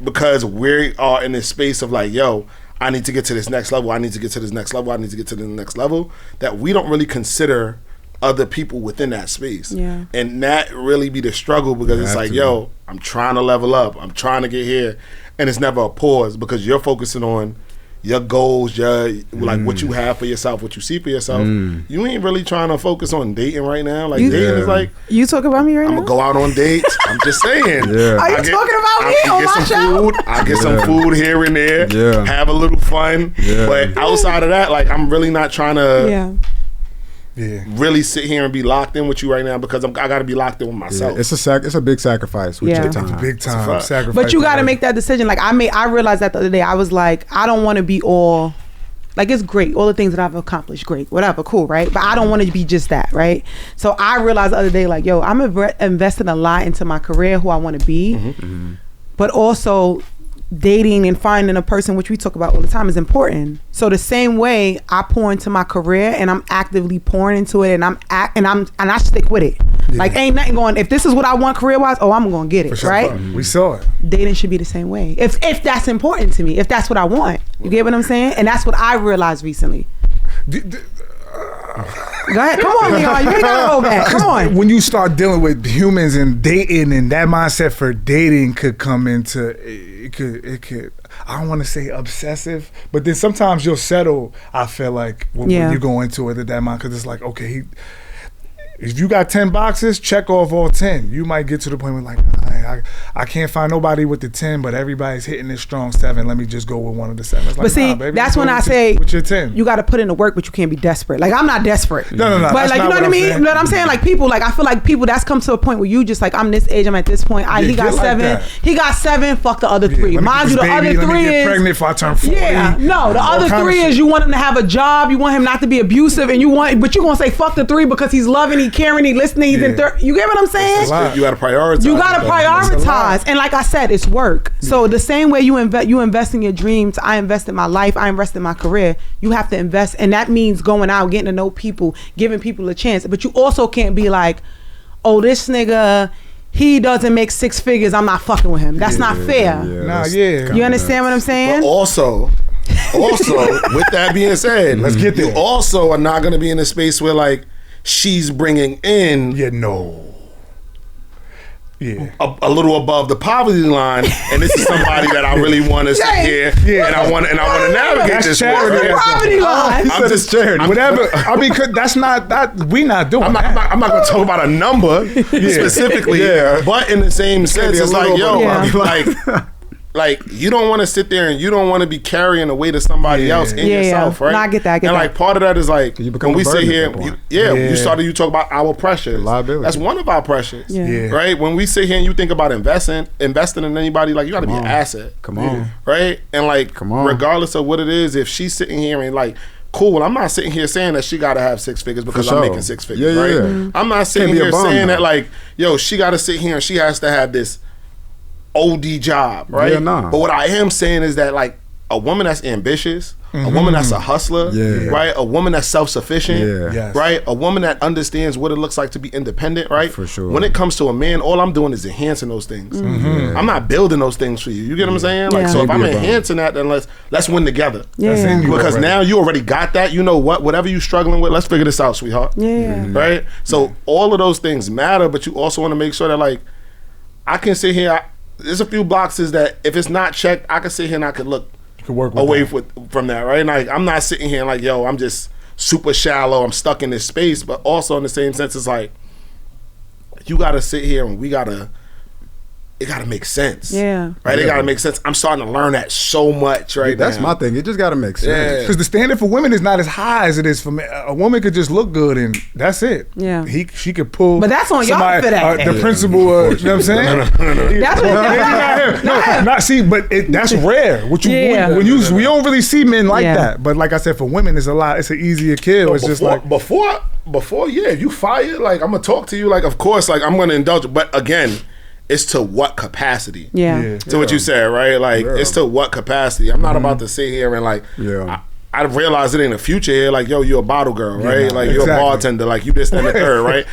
Because we are in this space of like, yo, I need to get to this next level, I need to get to this next level, I need to get to the next level, that we don't really consider other people within that space. And that really be the struggle, because it's like, yo, I'm trying to level up, I'm trying to get here, and it's never a pause because you're focusing on your goals, your like what you have for yourself, what you see for yourself. You ain't really trying to focus on dating right now. Like dating is like, you talking about me right now? I'm gonna go out on dates. I'm just saying. Are you talking about me on my show? I get some food here and there. Have a little fun. But outside of that, like I'm really not trying to really sit here and be locked in with you right now, because I got to be locked in with myself. It's a big sacrifice with your time. It's a big time sacrifice. But you got to make that decision. Like I realized that the other day. I was like, I don't want to be all, like, it's great, all the things that I've accomplished, great, whatever, cool, right? But I don't want to be just that, right? So I realized the other day, like, yo, I'm investing a lot into my career, who I want to be, but also dating and finding a person, which we talk about all the time, is important. So the same way I pour into my career and I'm actively pouring into it, and I stick with it. Like ain't nothing going, if this is what I want career wise, I'm gonna get it, right? We saw it. Dating should be the same way. If that's important to me, if that's what I want. You get what I'm saying? And that's what I realized recently. Go ahead, come on, Leon. You ain't gotta go back. Come on. When you start dealing with humans and dating, and that mindset for dating could come into it could I don't want to say obsessive, but then sometimes you'll settle. I feel like when you go into it at that mind, because it's like, okay, if you got 10 boxes, check off all 10. You might get to the point where like, I can't find nobody with the 10, but everybody's hitting this strong 7. Let me just go with one of the 7s. Like, but see, baby, that's when I say with your 10, you got to put in the work, but you can't be desperate. Like I'm not desperate. No. But like, you know what I mean? You know what I'm saying? Like people, like I feel like people that's come to a point where you just like, I'm this age, I'm at this point. He got 7. He got 7. Fuck the other 3. Mind you, the other 3 is pregnant if I turn 40. Yeah, no. The other 3 is you want him to have a job, you want him not to be abusive, and but you gonna say fuck the 3 because he's loving, he caring, he listening. You get what I'm saying? You gotta prioritize. You gotta prioritize, and like I said, it's work. So the same way you invest in your dreams, I invest in my life, I invest in my career. You have to invest, and that means going out, getting to know people, giving people a chance. But you also can't be like, oh, this nigga, he doesn't make 6 figures, I'm not fucking with him. That's not fair. You understand what I'm saying? But also, with that being said, let's get there. You also are not gonna be in a space where like she's bringing in a little above the poverty line, and this is somebody that I really want to sit here and I want to navigate this charity. Poverty line. I'm just charity. Whatever. I mean, that's not that we not doing. I'm not going to talk about a number specifically, but in the same sense, it's like, yo, like you don't want to sit there and you don't want to be carrying the weight of somebody else in yourself, right? No, I get that. And like part of that is like when we sit here, you talk about our pressures. Liability. That's one of our pressures, right? When we sit here and you think about investing in anybody, like you got to be an asset. Come on, right? And like regardless of what it is, if she's sitting here and like, cool, well, I'm not sitting here saying that she got to have 6 figures because I'm making 6 figures, right? I'm not sitting here saying that like, yo, she got to sit here and she has to have this OD job, right? But what I am saying is that like a woman that's ambitious, a woman that's a hustler, right? A woman that's self-sufficient, right? A woman that understands what it looks like to be independent, right? For sure. When it comes to a man, all I'm doing is enhancing those things. I'm not building those things for you. You get what I'm saying? Like, so if I'm enhancing that, then let's win together. Because now you already got that. You know what? Whatever you're struggling with, let's figure this out, sweetheart. Right? So all of those things matter, but you also want to make sure that, like, I can sit here. There's a few boxes that if it's not checked, I can sit here and I can look away from that, right? And I'm not sitting here like, yo, I'm just super shallow, I'm stuck in this space, but also in the same sense, it's like, you gotta sit here and it gotta make sense. Right? It gotta make sense. I'm starting to learn that so much now. That's my thing. It just gotta make sense. Because the standard for women is not as high as it is for men. A woman could just look good and that's it. She could pull. But that's on y'all for that. The principal, you know what I'm saying? That's what that's rare. We don't really see men like that. But like I said, for women, it's an easier kill. It's just like before, if you fire, like, I'm gonna talk to you, like, of course, like, I'm gonna indulge, but again, it's to what capacity? To what you said, right? Like, it's to what capacity? I'm not about to sit here and like, I realize it ain't a future here. Like, yo, you're a bottle girl, right? Like, you're a bartender. Like, you this and the third, right?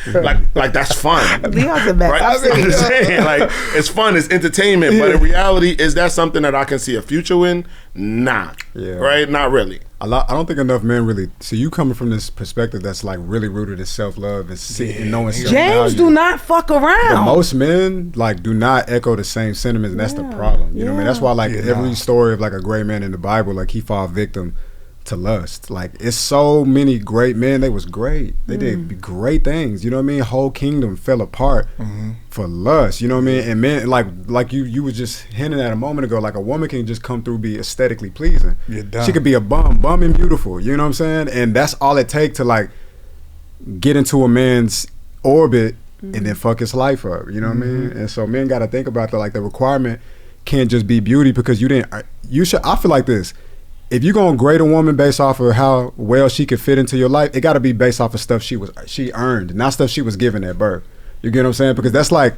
Like that's fun. Leon's the best. Right? I'm just saying, like, it's fun, it's entertainment. But in reality, is that something that I can see a future in? Nah. Right? Not really. I don't think enough men really see you coming from this perspective that's like really rooted in self-love and knowing self-value. James do not fuck around. But most men like do not echo the same sentiments, and that's the problem. You know what I mean? That's why like every story of like a great man in the Bible, like he fall victim to lust. Like, it's so many great men. They was great. They did great things. You know what I mean? Whole kingdom fell apart for lust. You know what I mean? And men, like you was just hinting at a moment ago, like a woman can just come through, be aesthetically pleasing. She could be a bum and beautiful. You know what I'm saying? And that's all it takes to like get into a man's orbit and then fuck his life up. You know what I mean? And so men got to think about that. Like, the requirement can't just be beauty, because I feel like this. If you're gonna grade a woman based off of how well she could fit into your life, it got to be based off of stuff she earned, not stuff she was given at birth. You get what I'm saying? Because that's like,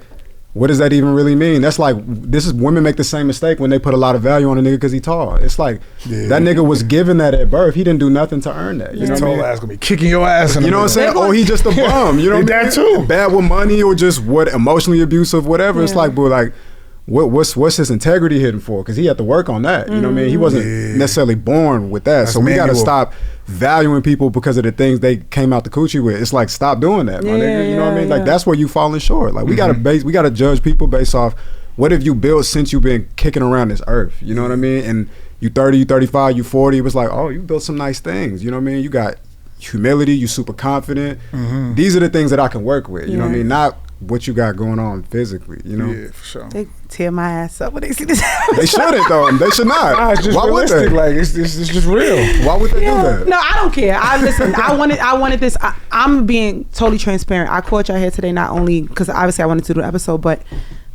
what does that even really mean? That's like, women make the same mistake when they put a lot of value on a nigga because he tall. It's like, that nigga was given that at birth. He didn't do nothing to earn that. You know what I mean? Tall ass gonna be kicking your ass in the You know what I'm saying? Or he just a bum. You know what I mean? That too. Bad with money, or just emotionally abusive, whatever. It's like, but like, what's his integrity hitting for? Because he had to work on that. You know what I mean? He wasn't necessarily born with that. So we got to stop valuing people because of the things they came out the coochie with. It's like, stop doing that, my nigga. You know what I mean? Like, that's where you falling short. Like, we gotta judge people based off what have you built since you've been kicking around this earth. You know what I mean? And you 30, you 35, you 40. It was like, oh, you built some nice things. You know what I mean? You got humility. You super confident. These are the things that I can work with. You know what I mean? Not what you got going on physically, you know? Yeah, for sure. They tear my ass up when they see this. They shouldn't, though. They should not. Nah, it's just Why would they? Like, it's just real. Why would they do that? No, I don't care. I wanted this. I'm being totally transparent. I caught y'all here today, not only because obviously I wanted to do the episode, but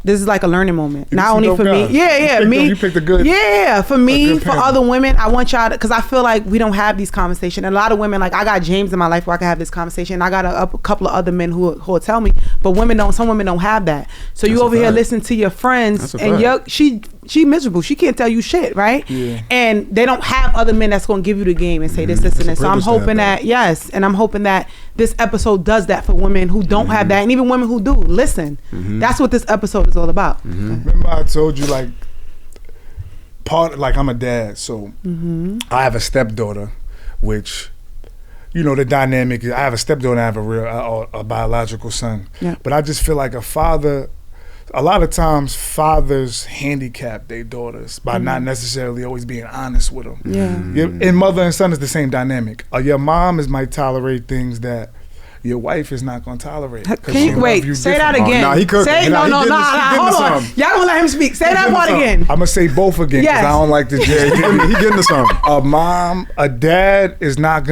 this is like a learning moment. Not only for me. You picked a good. Yeah, for me, for other women, I want y'all to, because I feel like we don't have these conversations. And a lot of women, like, I got James in my life where I can have this conversation. I got a couple of other men who will tell me, but some women don't have that. So you over here listening to your friends, and she miserable. She can't tell you shit, right? Yeah. And they don't have other men that's going to give you the game and say this, and this. So I'm hoping that, I'm hoping that this episode does that for women who don't have that, and even women who do. Listen, that's what this episode is all about. Remember I told you, like, I'm a dad, so I have a stepdaughter, which, you know, the dynamic is, I have a stepdaughter and I have a biological son. Yeah. But I just feel like a lot of times fathers handicap their daughters by not necessarily always being honest with them. Yeah. And mother and son is the same dynamic. Your mom might tolerate things that your wife is not going to tolerate. Can you wait? Say that again. No, he cooking. No. Hold on. Y'all gonna let him speak. Say that part again. I'm gonna say both again because I don't like to. He getting to something. A dad is not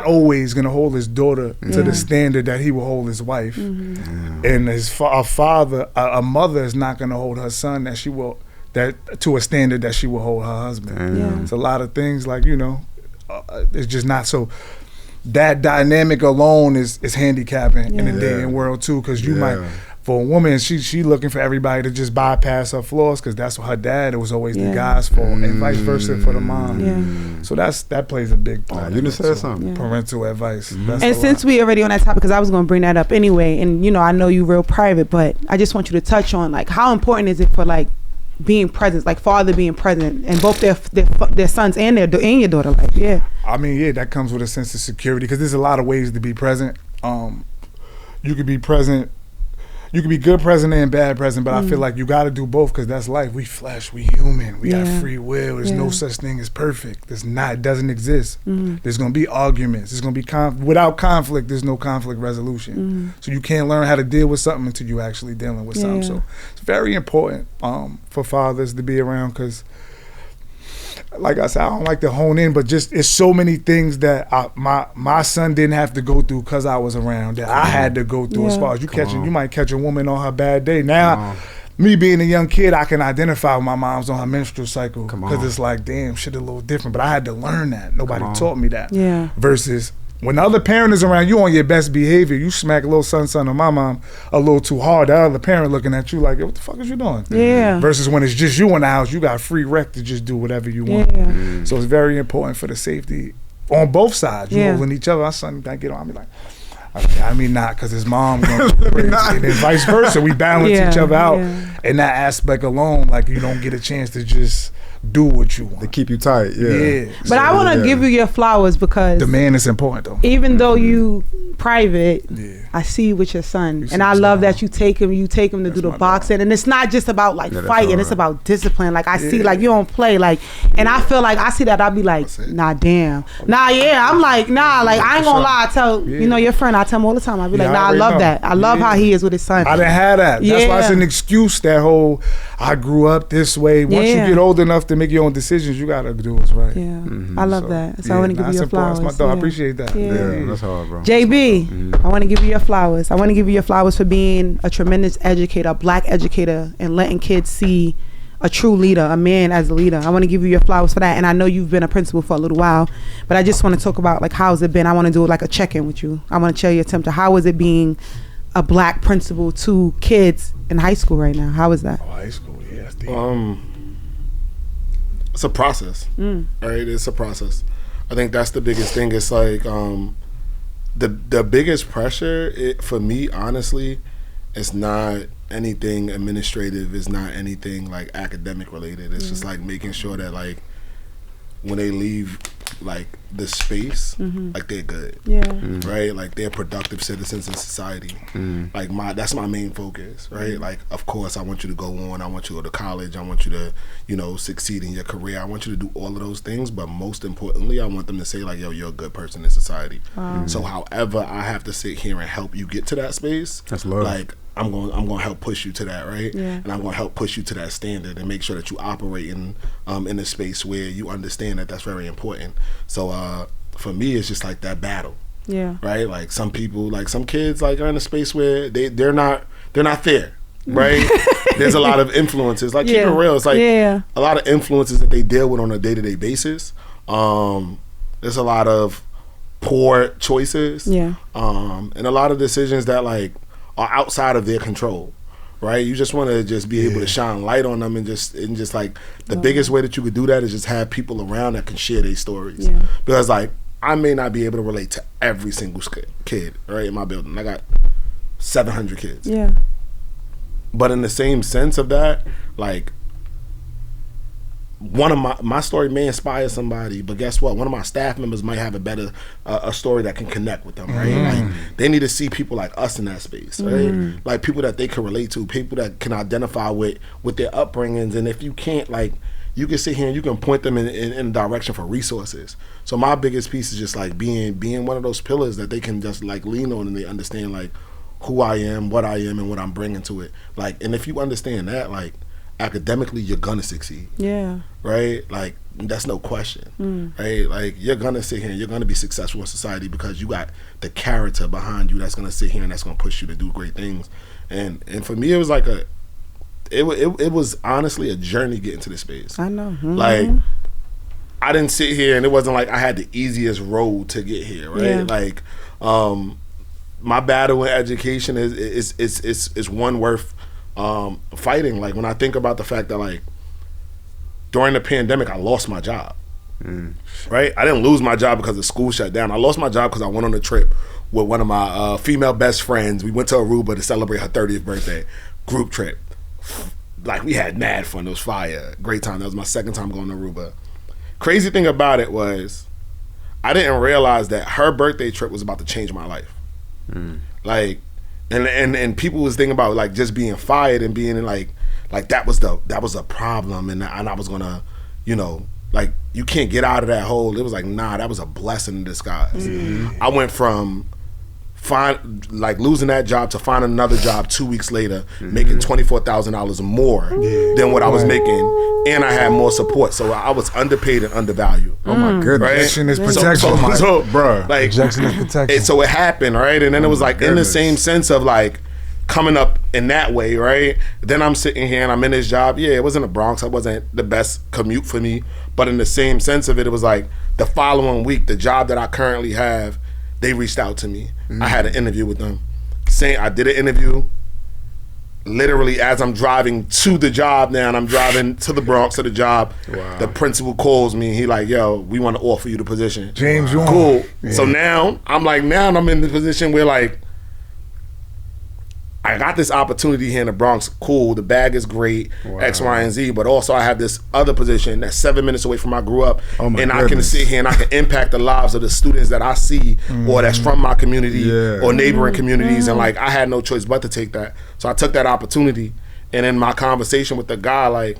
always gonna hold his daughter to the standard that he will hold his wife, and a mother is not gonna hold her son to a standard that she will hold her husband. It's a lot of things, like, you know, it's just not so. That dynamic alone is handicapping in the dating world too, because you might. For a woman, she looking for everybody to just bypass her flaws because that's what her dad, it was always the guy's fault, and vice versa for the mom. Yeah. So that plays a big part. You just said something. Yeah. Parental advice. And since we already on that topic, because I was going to bring that up anyway, and you know I know you real private, but I just want you to touch on like how important is it for like being present, like father being present, and both their sons and your daughter life. Yeah. I mean, that comes with a sense of security because there's a lot of ways to be present. You could be present. You can be good present and bad present, but I feel like you got to do both because that's life. We flesh, we human, we got free will. There's no such thing as perfect. It doesn't exist. There's gonna be arguments. There's gonna be without conflict. There's no conflict resolution. So you can't learn how to deal with something until you actually dealing with something. So it's very important for fathers to be around because, like I said, I don't like to hone in, but just it's so many things that my son didn't have to go through because I was around that I had to go through. As far as you might catch a woman on her bad day. Now, me being a young kid, I can identify when my mom's on her menstrual cycle because it's like, damn, shit a little different. But I had to learn that. Nobody taught me that. Yeah. Versus when the other parent is around, you on your best behavior. You smack a little son or my mom a little too hard. The other parent looking at you like, what the fuck is you doing? Yeah. Versus when it's just you in the house, you got free rec to just do whatever you want. Yeah. So it's very important for the safety on both sides. You know, when each other, our son got get on, I be like, I mean not because his mom going crazy. And then vice versa. We balance each other out. In that aspect alone, like you don't get a chance to just do what you want. They keep you tight, But I want to give you your flowers because the man is important though. Even though you private, I see you with your son, and I love that you take him to do the boxing, and it's not just about like fighting, it's about discipline. Like I see, like you don't play, like, and I feel like I see that, I'll be like, nah, damn, nah, I'm like, nah, like I ain't gonna lie, I tell you know your friend, I tell him all the time, I be like, nah, I love that, I love how he is with his son. I didn't have that. That's why it's an excuse. That whole I grew up this way. Once you get old enough to make your own decisions, you gotta do what's right. Yeah, I love that. So I want to give you your flowers. That's my dog. I appreciate that. Yeah, that's hard, bro. JB, I want to give you your flowers. I want to give you your flowers for being a tremendous educator, a black educator, and letting kids see a true leader, a man as a leader. I want to give you your flowers for that. And I know you've been a principal for a little while, but I just want to talk about like how's it been. I want to do like a check-in with you. I want to share your temperature. How is it being a black principal to kids in high school right now? How is that? High school, it's a process, right? It's a process. I think that's the biggest thing. It's like the biggest pressure for me, honestly, it's not anything administrative. It's not anything like academic related. It's just like making sure that like when they leave like the space, like they're good, right? Like they're productive citizens in society. Like that's my main focus, right? Like of course I want you to go on, I want you to go to college, I want you to, you know, succeed in your career, I want you to do all of those things, but most importantly I want them to say like, yo, you're a good person in society. So however I have to sit here and help you get to that space, that's love. Like I'm going to help push you to that, right? And I'm going to help push you to that standard and make sure that you operate in a space where you understand that that's very important. So for me, it's just like that battle, right? Like some people, like some kids, like are in a space where they're not there, right? There's a lot of influences. Like keep it real, it's like a lot of influences that they deal with on a day-to-day basis. There's a lot of poor choices, and a lot of decisions that like are outside of their control, right? You just want to just be able to shine light on them and just like the biggest way that you could do that is just have people around that can share their stories. Because like I may not be able to relate to every single kid, right, in my building. I got 700 kids. But in the same sense of that, like one of my story may inspire somebody, but guess what? One of my staff members might have a better a story that can connect with them, right? Like they need to see people like us in that space, right? Like people that they can relate to, people that can identify with their upbringings. And if you can't, like, you can sit here and you can point them in a direction for resources. So my biggest piece is just like being one of those pillars that they can just like lean on and they understand like who I am, and what I'm bringing to it. Like, and if you understand that, like, academically you're gonna succeed, right? Like that's no question, right? Like you're gonna sit here and you're gonna be successful in society because you got the character behind you that's gonna sit here and that's gonna push you to do great things. And for me it was like it was honestly a journey getting to this space. I know. Like I didn't sit here and it wasn't like I had the easiest road to get here, right? Like my battle in education is one worth fighting. Like when I think about the fact that like during the pandemic I lost my job. Right? I didn't lose my job because the school shut down. I lost my job because I went on a trip with one of my female best friends. We went to Aruba to celebrate her 30th birthday. Group trip. Like we had mad fun. It was fire. Great time. That was my second time going to Aruba. Crazy thing about it was I didn't realize that her birthday trip was about to change my life. Like and people was thinking about like just being fired and being like that was a problem and I was gonna, you know, like you can't get out of that hole. It was like, nah, that was a blessing in disguise. I went from losing that job to finding another job 2 weeks later, making $24,000 more than what I was making, and I had more support. So I was underpaid and undervalued. Oh my goodness! Right? Rejection is protection, so bro. Like rejection is protection. So it happened, right? And then it was like in the same sense of like coming up in that way, right? Then I'm sitting here and I'm in this job. Yeah, it wasn't the Bronx. It wasn't the best commute for me. But in the same sense of it, it was like the following week, the job that I currently have, they reached out to me. I had an interview with them. I did an interview literally as I'm driving to the job now, and I'm driving to the Bronx to the job. Wow. The principal calls me. He like, yo, we want to offer you the position. James, cool. Yeah. So now I'm in the position where like, I got this opportunity here in the Bronx. Cool, the bag is great, X, Y, and Z. But also I have this other position that's 7 minutes away from where I grew up. I can sit here and I can impact the lives of the students that I see or that's from my community or neighboring communities. And like I had no choice but to take that. So I took that opportunity. And in my conversation with the guy, like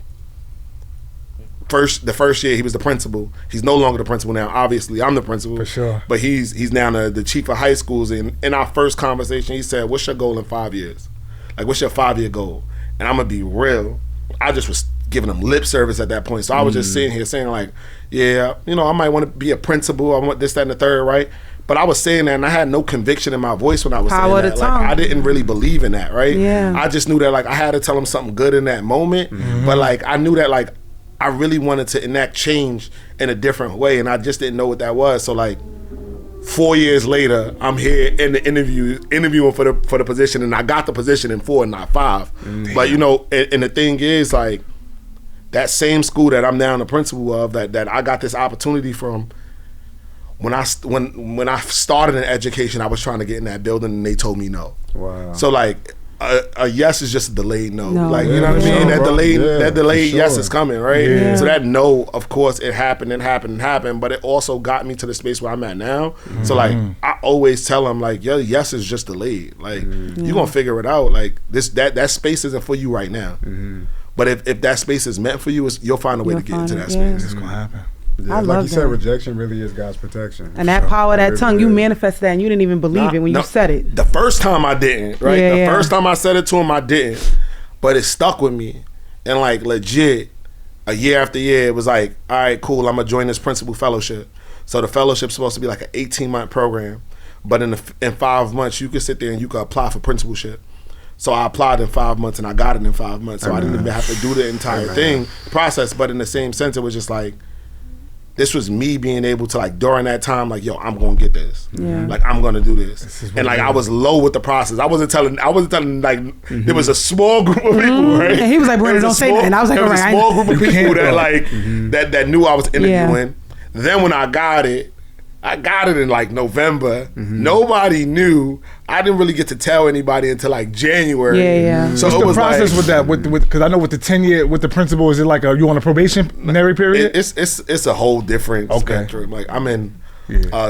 the first year he was the principal. He's no longer the principal now. Obviously, I'm the principal. For sure. But he's now the chief of high schools. And in our first conversation, he said, what's your goal in 5 years? Like, what's your 5-year goal? And I'm going to be real. I just was giving him lip service at that point. So I was just sitting here saying like, yeah, you know, I might want to be a principal. I want this, that, and the third, right? But I was saying that and I had no conviction in my voice when I was saying that. Like, I didn't really believe in that, right? Yeah. I just knew that like I had to tell him something good in that moment. But like I knew that like I really wanted to enact change in a different way, and I just didn't know what that was. So like 4 years later, I'm here in the interviewing for the position, and I got the position in 4 and not 5. But you know, and the thing is like that same school that I'm now the principal of, that I got this opportunity from. When I started in education, I was trying to get in that building, and they told me no. Wow. So like. A yes is just a delayed no. Like, you know what I mean? That delayed yes is coming, right? Yeah. So that no, of course, it happened, but it also got me to the space where I'm at now. So like, I always tell them like, your yes is just delayed. Like, you're gonna figure it out. Like that space isn't for you right now. But if that space is meant for you, you'll find a way to get into that space. It's gonna happen. Yeah, like you said, rejection really is God's protection. And that power of that tongue, you manifested that and you didn't even believe it when you said it. The first time I didn't, right? The first time I said it to him, I didn't. But it stuck with me. And like legit, a year after year, it was like, all right, cool, I'm going to join this principal fellowship. So the fellowship's supposed to be like an 18-month program. But in 5 months, you could sit there and you could apply for principalship. So I applied in 5 months and I got it in 5 months. So I didn't even have to do the entire process. But in the same sense, it was just like, this was me being able to like during that time like, yo, I'm gonna get this. Like I'm gonna do this. And like I was low with the process. I wasn't telling like there was a small group of people, right? And he was like, Brandon, don't say that. And I was like, there was a small group of people that like that knew I was interviewing. Then when I got it in like November. Nobody knew. I didn't really get to tell anybody until like January. So what's the process with that? With because I know with the 10-year with the principal, is it like you on a probationary period? It's a whole different spectrum. Like I'm in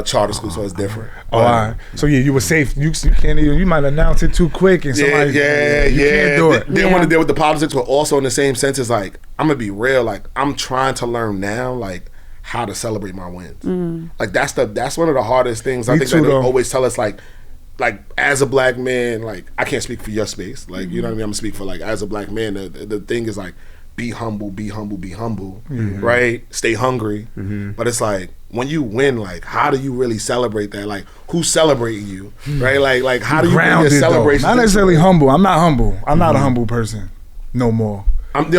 charter school, so it's different. All right. So you were safe. You can't even. You might announce it too quick, and somebody. You can't do it. Then what to deal with the politics, but also in the same sense is like I'm gonna be real. Like I'm trying to learn now. Like. How to celebrate my wins. Like that's one of the hardest things. I think that they always tell us like as a black man, like I can't speak for your space. Like you know what I mean? I'm gonna speak for like as a black man, the thing is like be humble, right? Stay hungry. But it's like when you win, like how do you really celebrate that? Like who's celebrating you? Right? Like how do you bring your celebration? Not necessarily humble. I'm not humble. I'm not a humble person. No more. I'm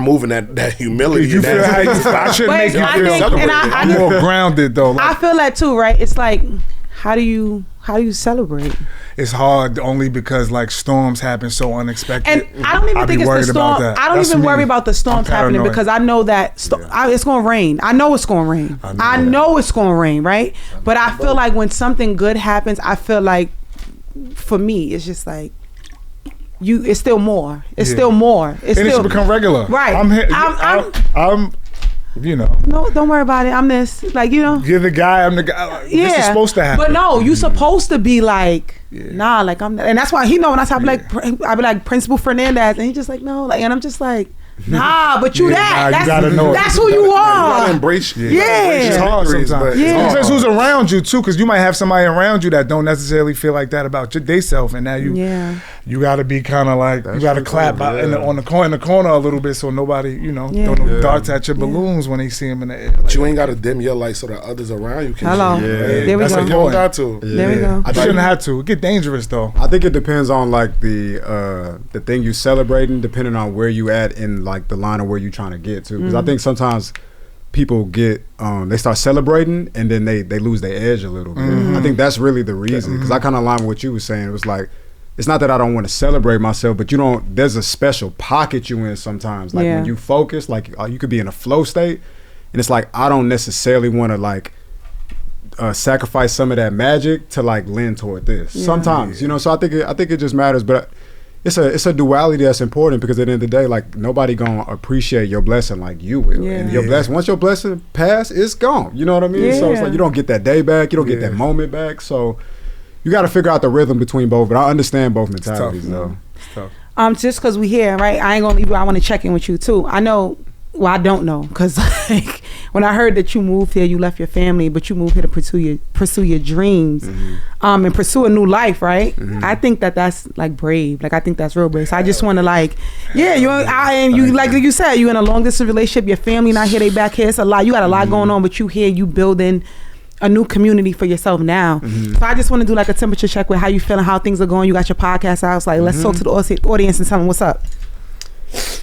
moving that humility. You feel how I shouldn't make you feel celebrated. I'm more grounded though. Like, I feel that too, right? It's like how do you How do you celebrate? It's hard only because like storms happen so unexpected. And I don't even think it's the storm. I don't even worry about the storms happening because I know that it's going to rain. I know it's going to rain. I know it's going to rain, right? But I feel like when something good happens, I feel like for me, it's just like it's still more. It's still more. It's still, it should become regular. Right. I'm you know. No, don't worry about it. I'm this. Like, you know. You're the guy. I'm the guy. This is supposed to happen. But no, you supposed to be like, nah, like I'm. And that's why he know when I talk I be like Principal Fernandez, and he just like no, like, and I'm just like. Nah, but you that's who you are. You gotta embrace. It's hard sometimes. It depends who's around you too, because you might have somebody around you that don't necessarily feel like that about they self, and now you gotta be kind of like you gotta clap in the corner a little bit so nobody don't darts at your balloons when they see them in the air. But you ain't gotta dim your light so that others around you can. Hello, there we go. You don't got to. There we go. I shouldn't have to. It get dangerous though. I think it depends on like the thing you celebrating, depending on where you at in like the line of where you trying to get to, because I think sometimes people get they start celebrating and then they lose their edge a little bit. I think that's really the reason, because I kind of align with what you were saying. It was like, it's not that I don't want to celebrate myself, but there's a special pocket you in sometimes, like when you focus, like you could be in a flow state, and it's like I don't necessarily want to like sacrifice some of that magic to like lend toward this sometimes, so I think it just matters. But it's a duality that's important, because at the end of the day, like nobody gonna appreciate your blessing like you will. And your blessing, once your blessing pass, it's gone. You know what I mean? So it's like you don't get that day back, you don't get that moment back. So you got to figure out the rhythm between both. But I understand both mentalities, though. It's tough. Just because we here, right? I ain't gonna leave you. I want to check in with you too. I know. Well, I don't know, because like when I heard that you moved here, you left your family, but you moved here to pursue your dreams, and pursue a new life, right? I think that's like brave. Like I think that's real brave. So I just want to like, you like you said, you in a long distance relationship. Your family not here, they back here. It's a lot. You got a lot going on, but you here, you building a new community for yourself now. So I just want to do like a temperature check with how you feeling, how things are going. You got your podcast out. So like, let's talk to the audience and tell them what's up.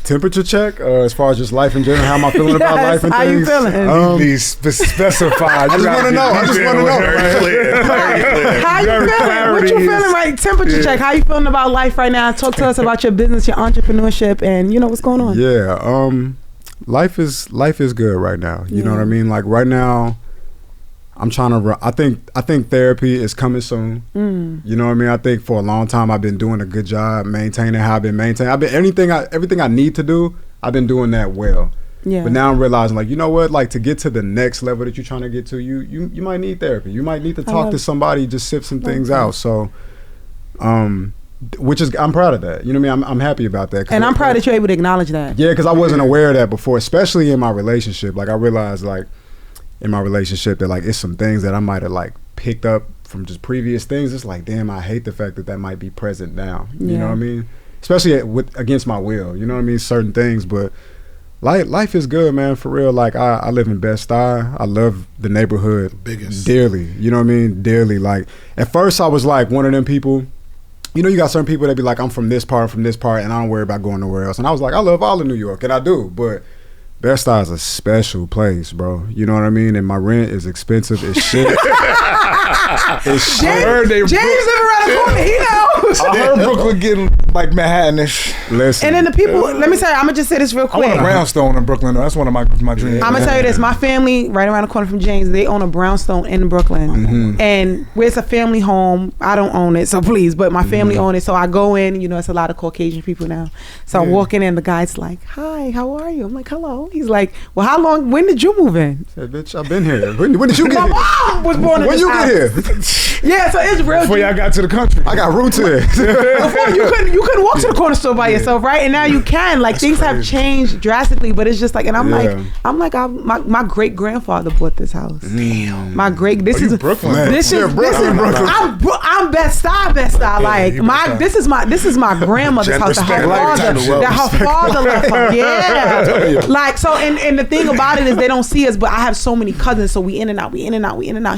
Temperature check as far as just life in general. How am I feeling about life and how things? How you feeling? Be specified. I just want to know. How you feeling? What you feeling right? Temperature check. How you feeling about life right now? Talk to us about your business, your entrepreneurship, and what's going on. Yeah, life is good right now. You know what I mean? Like right now, I'm trying to run. I think therapy is coming soon. You know what I mean? I think for a long time I've been doing a good job maintaining how I've been maintaining. Everything I need to do, I've been doing that well. Yeah. But now I'm realizing, like, you know what? Like, to get to the next level that you're trying to get to, you might need therapy. You might need to talk to somebody, just sift some things out. So, which is, I'm proud of that. You know what I mean? I'm happy about that. And I'm proud that you're able to acknowledge that. Yeah, because I wasn't aware of that before, especially in my relationship. Like, I realized, like, in my relationship that like it's some things that I might have like picked up from just previous things. It's like, damn, I hate the fact that might be present now. You know what I mean? Especially against my will. You know what I mean? Certain things, but life is good, man. For real. Like I live in Bed-Stuy. I love the neighborhood dearly. You know what I mean? Dearly. Like at first I was like one of them people. You got certain people that be like, I'm from this part, and I don't worry about going nowhere else. And I was like, I love all of New York, and I do, but Bed-Stuy is a special place, bro. You know what I mean? And my rent is expensive as shit. James living around the corner. He knows. I heard Brooklyn getting like Manhattan-ish. Listen. And then the people, let me tell you, I'm going to just say this real quick. I want a brownstone in Brooklyn. That's one of my dreams. I'm going to tell you this. My family, right around the corner from James, they own a brownstone in Brooklyn. And it's a family home. I don't own it, so please. But my family own it. So I go in, it's a lot of Caucasian people now. So I'm walking in, the guy's like, hi, how are you? I'm like, hello. He's like, well, when did you move in? I said, bitch, I've been here. When did you get here? My mom was born in this house. When you get here? Yeah, so it's real. Before y'all got to the country. I got roots here. Before you couldn't walk to the corner store by yourself, right? And now you can. Like, things have changed drastically, but it's just like, and my great grandfather bought this house. Damn. My great, this is Brooklyn. Brooklyn. I'm Bed-Stuy. Like this is my grandmother's house that her father left her. Yeah. Like, so, and the thing about it is they don't see us, but I have so many cousins, so we in and out.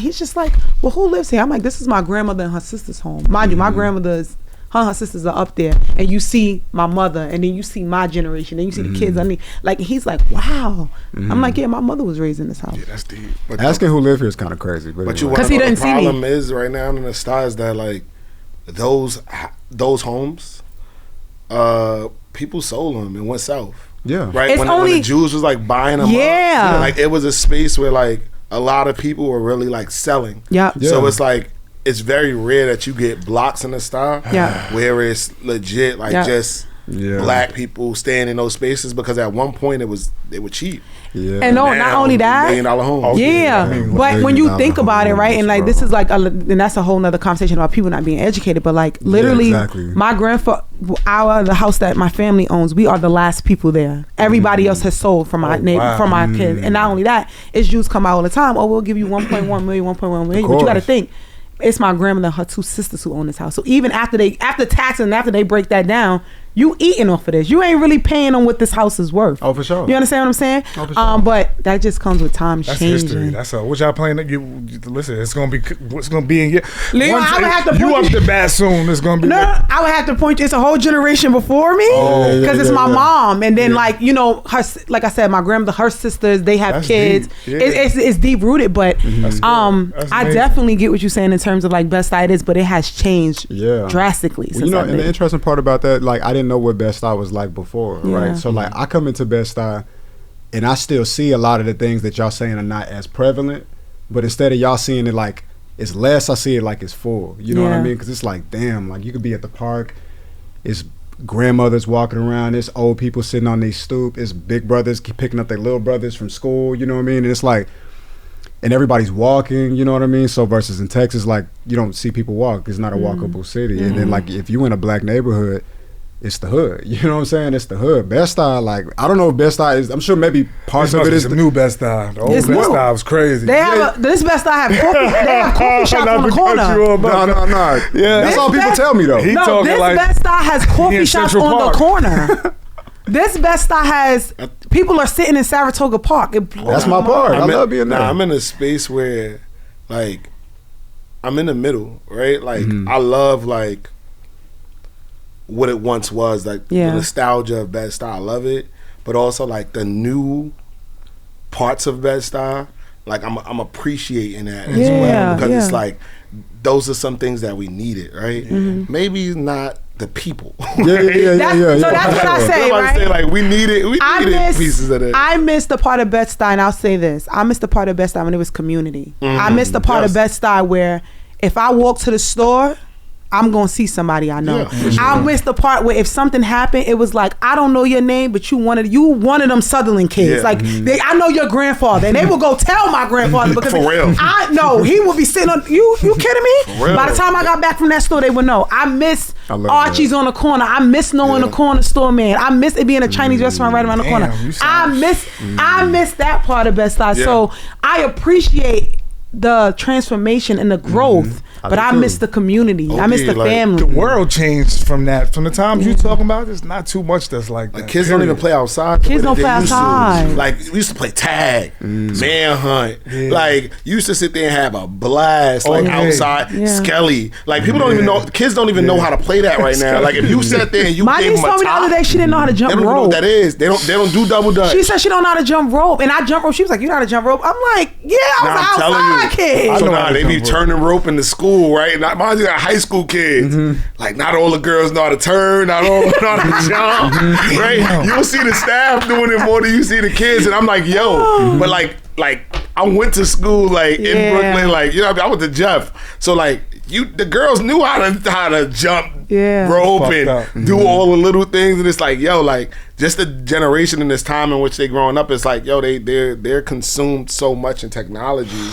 He's just like, well, who lives here? I'm like, this is my grandmother and her sister's home. Mind you, my grandmother's her sisters are up there, and you see my mother, and then you see my generation, and you see the kids. I mean, like, he's like, wow. I'm like, yeah, my mother was raised in this house. Yeah, that's deep. But asking who live here is kind of crazy. But you because he doesn't see me. The problem is right now in the style is that like those homes, people sold them and went south. Yeah, right. When the Jews was like buying them, up, like it was a space where like a lot of people were really like selling. Yeah. So it's like it's very rare that you get blocks in the style. Yeah. Where it's legit like just black people staying in those spaces because at one point they were cheap. Yeah. And no, not only that, $1 million homes. Yeah, but when you think about it, right, and like this is like, and that's a whole nother conversation about people not being educated. But like literally, my grandfather, the house that my family owns, we are the last people there. Everybody else has sold from our from our kids, and not only that, it's Jews come out all the time. Oh, we'll give you 1.1 million, 1.1 million. But you got to think, it's my grandmother and her 2 sisters who own this house. So even after taxes and after they break that down, you eating off of this. You ain't really paying on what this house is worth. Oh, for sure. You understand what I'm saying? Oh, for sure. But that just comes with time changing. History. That's what y'all playing. Listen, it's gonna be in your. Leo, I would have to you up the bat soon. It's gonna be. No, I would have to point you. It's a whole generation before me. Because it's my mom, and then like her, like I said, my grandmother, her sisters, they have kids. Yeah. It's deep rooted, but I definitely get what you're saying in terms of like best ideas, but it has changed drastically. Well, and the interesting part about that, like I didn't know what Bed-Stuy was like before, right? So like I come into Bed-Stuy and I still see a lot of the things that y'all saying are not as prevalent, but instead of y'all seeing it like it's less, I see it like it's full. You know what I mean? Because it's like, damn, like you could be at the park, it's grandmothers walking around, it's old people sitting on their stoop, it's big brothers picking up their little brothers from school, you know what I mean? And it's like, and everybody's walking, you know what I mean? So versus in Texas, like you don't see people walk. It's not a walkable city. And then like if you in a black neighborhood, it's the hood. You know what I'm saying? It's the hood. Bed-Stuy, like I don't know if Bed-Stuy is. I'm sure maybe parts of it is the new Bed-Stuy. The old Bed-Stuy was crazy. They have this Bed-Stuy have coffee shops on the corner. No. Yeah, that's all people tell me though. This Bed-Stuy has coffee shops on the corner. This Bed-Stuy has people are sitting in Saratoga Park. That's my part. I love being there. I'm in a space where, like, I'm in the middle, right? Like I love like what it once was, like the nostalgia of Bed-Stuy. I love it, but also like the new parts of Bed-Stuy. Like I'm appreciating that as well because it's like those are some things that we needed, right? Maybe not the people. So that's what I say, right? Say, like we needed pieces of that. I missed the part of Bed-Stuy, and I'll say this: I missed the part of Bed-Stuy when it was community. I missed the part of Bed-Stuy where if I walk to the store, I'm gonna see somebody I know. I missed the part where if something happened, it was like, I don't know your name, but you one of them Sutherland kids. Like I know your grandfather, and they will go tell my grandfather because for real. I know he will be sitting on you kidding me? By the time I got back from that store, they would know. I miss Archie's on the corner. I miss knowing the corner store man. I miss it being a Chinese restaurant right around the corner. I miss that part of Bed-Stuy. So I appreciate the transformation and the growth, but I miss the community. I miss the family. The world changed from that. From the times you talking about, there's not too much that's like that. Kids don't even play outside. Kids don't play outside. Like we used to play tag, manhunt. Like you used to sit there and have a blast, like outside. Skelly. Like people don't even know. Kids don't even know how to play that right now. Like if you sat there and you my gave niece them told me the other day she didn't know how to jump rope. They don't know what that is. They don't do double dutch. She said she don't know how to jump rope, and I jump rope. She was like, "You know how to jump rope?" I'm like, "Yeah, I was outside kid." So now they be turning rope in the school, right? Mind you, got high school kids. Like not all the girls know how to turn, not all know how to jump, right? You'll see the staff doing it more than you see the kids, and I'm like, yo, but like I went to school like in Brooklyn, like you know, I went to Jeff, so like the girls knew how to jump rope and do all the little things, and it's like, yo, like just the generation in this time in which they growing up, it's like, yo, they're consumed so much in technology,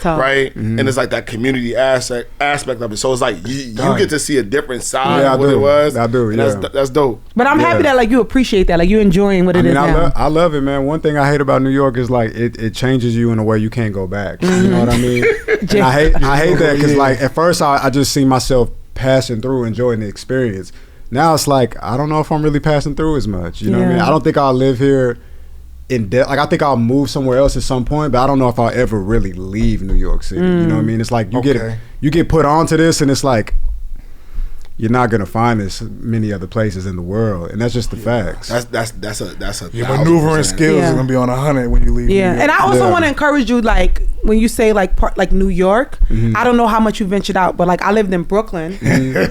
right? And it's like that community aspect of it. So it's like you get to see a different side of what it was. I do. That's dope. But I'm happy that like you appreciate that, like you enjoying what it is now. I love it, man. One thing I hate about New York is like it changes you in a way you can't go back. You know what I mean? And I hate that because like at first I just see myself passing through, enjoying the experience. Now it's like I don't know if I'm really passing through as much. You know what I mean? I don't think I'll live here in depth. Like I think I'll move somewhere else at some point, but I don't know if I'll ever really leave New York City. You know what I mean? It's like you get put onto this, and it's like you're not gonna find this many other places in the world, and that's just the facts. That's a your maneuvering skills are gonna be on 100 when you leave. Yeah, and I also want to encourage you, like when you say like New York. I don't know how much you ventured out, but like I lived in Brooklyn,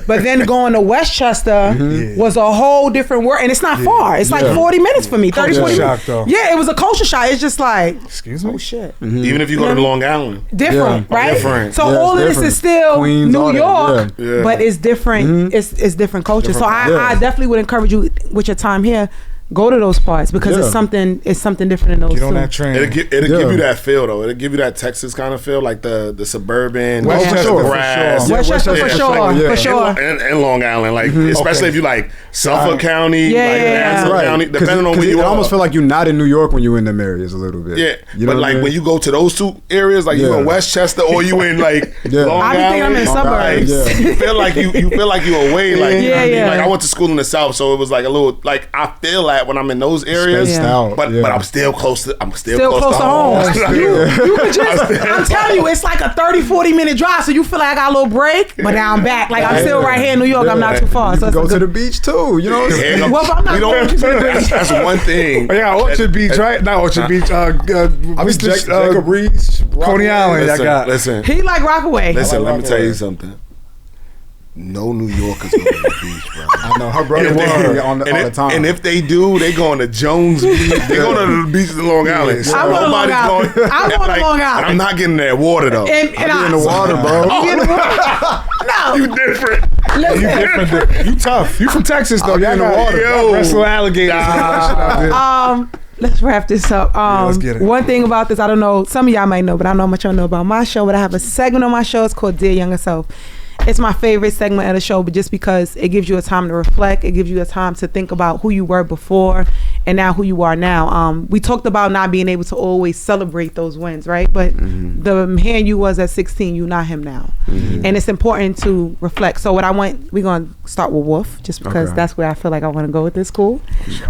but then going to Westchester was a whole different world, and it's not far. It's like 40 minutes for me, 30, 40 minutes. Yeah, it was a culture shock. It's just like, excuse me, oh shit. Even if you go to Long Island, different, right? Different. So all of this is still Queens, New York, but it's different. It's different culture. So I definitely would encourage you with your time here, go to those parts because it's something different in those. Get on that train. It'll give you that feel though. It'll give you that Texas kind of feel, like the suburban Westchester grass. Westchester for sure. And Long Island, like especially if you like Suffolk County, Nassau County, depending on where you are. I almost feel like you're not in New York when you're in them areas a little bit. Yeah, you know but like when you go to those two areas, like you in Westchester or you in like Long Island, I think I'm in suburbs. You feel like you're away. Like like I went to school in the South, so it was like a little like I feel like when I'm in those areas, but I'm still close to home. You could just, I'm telling you, it's like a 30-40 minute drive, so you feel like I got a little break, but now I'm back. Like I'm still right here in New York. I'm not too far. So go to the beach too. You know what I'm saying? Well, I'm not going to the beach. That's one thing. Yeah, Orchard Beach, right? Not Orchard Beach. I mean, Jacob Reese, Coney Island. Listen. He like Rockaway. Listen, let me tell you something. No New Yorkers go to the beach, bro. I know her brother was all the time. And if they do, they going to Jones Beach. They going to the beaches in Long Island. I want to Long Island. I want to Long Island. I'm not getting that water though. I'm in the water, bro. You in the water? No. You different. Listen. You different. You tough. You from Texas though. You in the water. Wrestle alligators. Let's wrap this up. Let's get it. One thing about this, I don't know, some of y'all might know, but I don't know how much y'all know about my show, but I have a segment on my show. It's called Dear Younger Self. It's my favorite segment of the show, but just because it gives you a time to reflect, it gives you a time to think about who you were before and now who you are now. We talked about not being able to always celebrate those wins, right? But the man you was at 16, you're not him now. And it's important to reflect. So what we're going to start with Wolf, just because that's where I feel like I want to go with this, cool?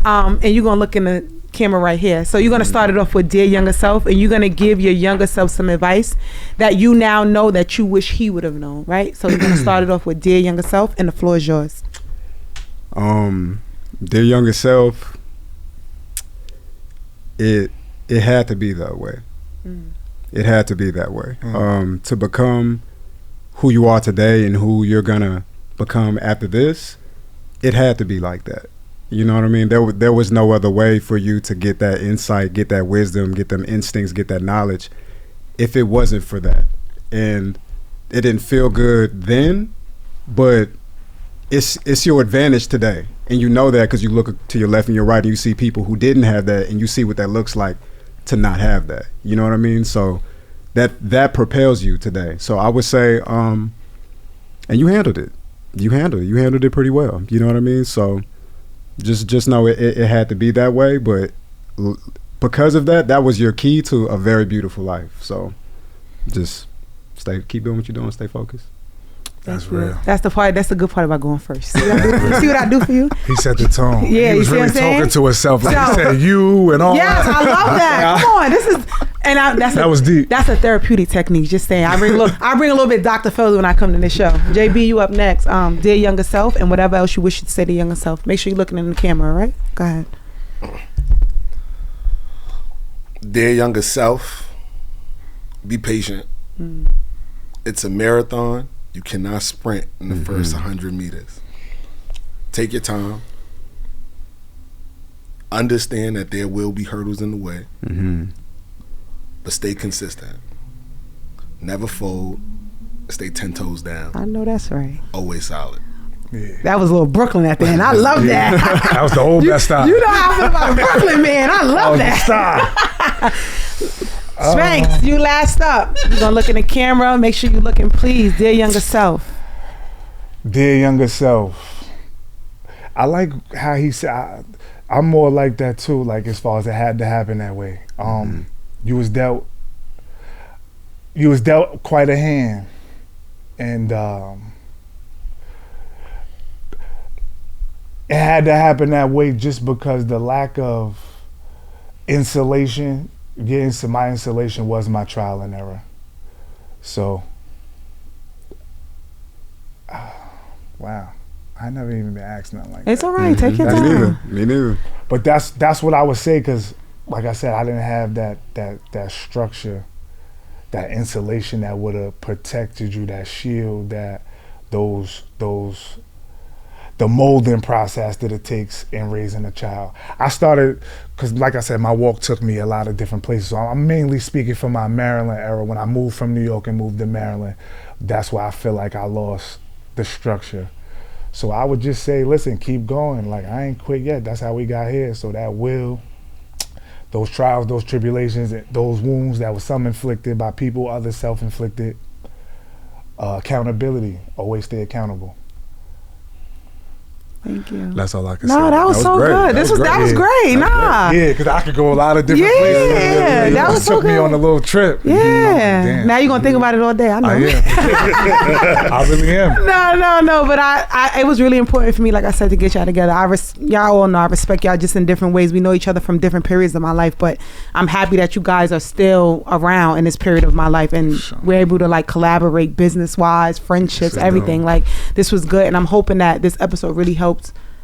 And you're going to look in the camera right here. So you're going to start it off with Dear Younger Self, and you're going to give your younger self some advice that you now know that you wish he would have known, right? So you're going to start it off with Dear Younger Self, and the floor is yours. Dear Younger Self, it had to be that way. It had to be that way. To become who you are today and who you're going to become after this, it had to be like that. You know what I mean? There was no other way for you to get that insight, get that wisdom, get them instincts, get that knowledge if it wasn't for that. And it didn't feel good then, but it's your advantage today. And you know that because you look to your left and your right and you see people who didn't have that, and you see what that looks like to not have that. You know what I mean? So that propels you today. So I would say, and you handled it. You handled it pretty well. You know what I mean? So just know it had to be that way, but because of that was your key to a very beautiful life. So just keep doing what you're doing, stay focused. That's real. That's the part. That's the good part about going first. See what I do for you? He set the tone. Yeah, he was really talking to himself. Like he said, "You" and all. Yes, that. I love that. Come on, this is that was deep. That's a therapeutic technique. Just saying, I bring a little bit Dr. Phil when I come to this show. JB, you up next. Dear Younger Self, and whatever else you wish to say to Younger Self. Make sure you're looking in the camera. All right, go ahead. Dear Younger Self, be patient. It's a marathon. You cannot sprint in the first 100 meters. Take your time. Understand that there will be hurdles in the way. But stay consistent. Never fold. Stay 10 toes down. I know that's right. Always solid. Yeah. That was a little Brooklyn at the end. I love that. That was the old best style. You know how I feel about Brooklyn, man. I love that. Spanks, you last up. You're going to look in the camera. Make sure you're looking, please. Dear Younger Self. Dear Younger Self. I like how he said, I'm more like that too, like as far as it had to happen that way. You was dealt quite a hand. And it had to happen that way just because the lack of insulation, getting to my insulation was my trial and error. So, wow. I never even been asked nothing like that. It's all right. Take your time. Me neither. But that's what I would say, because like I said, I didn't have that structure, that insulation that would have protected you, that shield, that those the molding process that it takes in raising a child. I started, because like I said, my walk took me a lot of different places. So I'm mainly speaking from my Maryland era. When I moved from New York and moved to Maryland, that's why I feel like I lost the structure. So I would just say, listen, keep going. Like, I ain't quit yet. That's how we got here. So that will, those trials, those tribulations, those wounds that was some inflicted by people, others self-inflicted. Accountability, always stay accountable. Thank you. That's all I can say. No, that was so good. That was great. Nah. Yeah, because I could go a lot of different places. Yeah, that was so good. Took me on a little trip. Yeah. Now you're going to think about it all day. I know. I am. I really am. No. But I it was really important for me, like I said, to get y'all together. Y'all all know I respect y'all just in different ways. We know each other from different periods of my life, but I'm happy that you guys are still around in this period of my life, and we're able to like collaborate business-wise, friendships, everything. Like, this was good, and I'm hoping that this episode really helped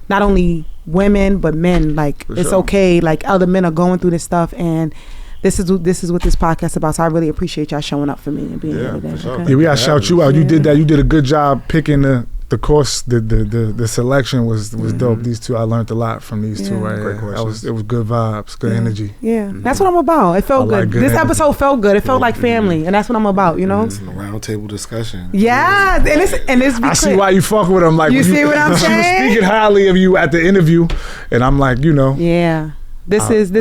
not only women but men. Like, it's okay, like other men are going through this stuff, and this is what this podcast is about. So I really appreciate y'all showing up for me and being here today. Sure. Okay? Yeah, we gotta shout you out. You did that. You did a good job picking the course. The selection was dope. These two, I learned a lot from these two right here. It was good vibes, good energy. Yeah, that's what I'm about. It felt good. This episode felt good. It felt like family, and that's what I'm about. You know, it's a round table discussion. Yeah, and it's. I see why you fuck with him. Like, you see what I'm saying? She was speaking highly of you at the interview, and I'm like, you know. Yeah. This is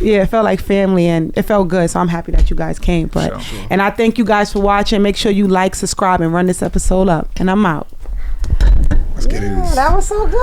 it felt like family, and it felt good, so I'm happy that you guys came. But and I thank you guys for watching. Make sure you like, subscribe, and run this episode up. And I'm out. Let's get it. That was so good.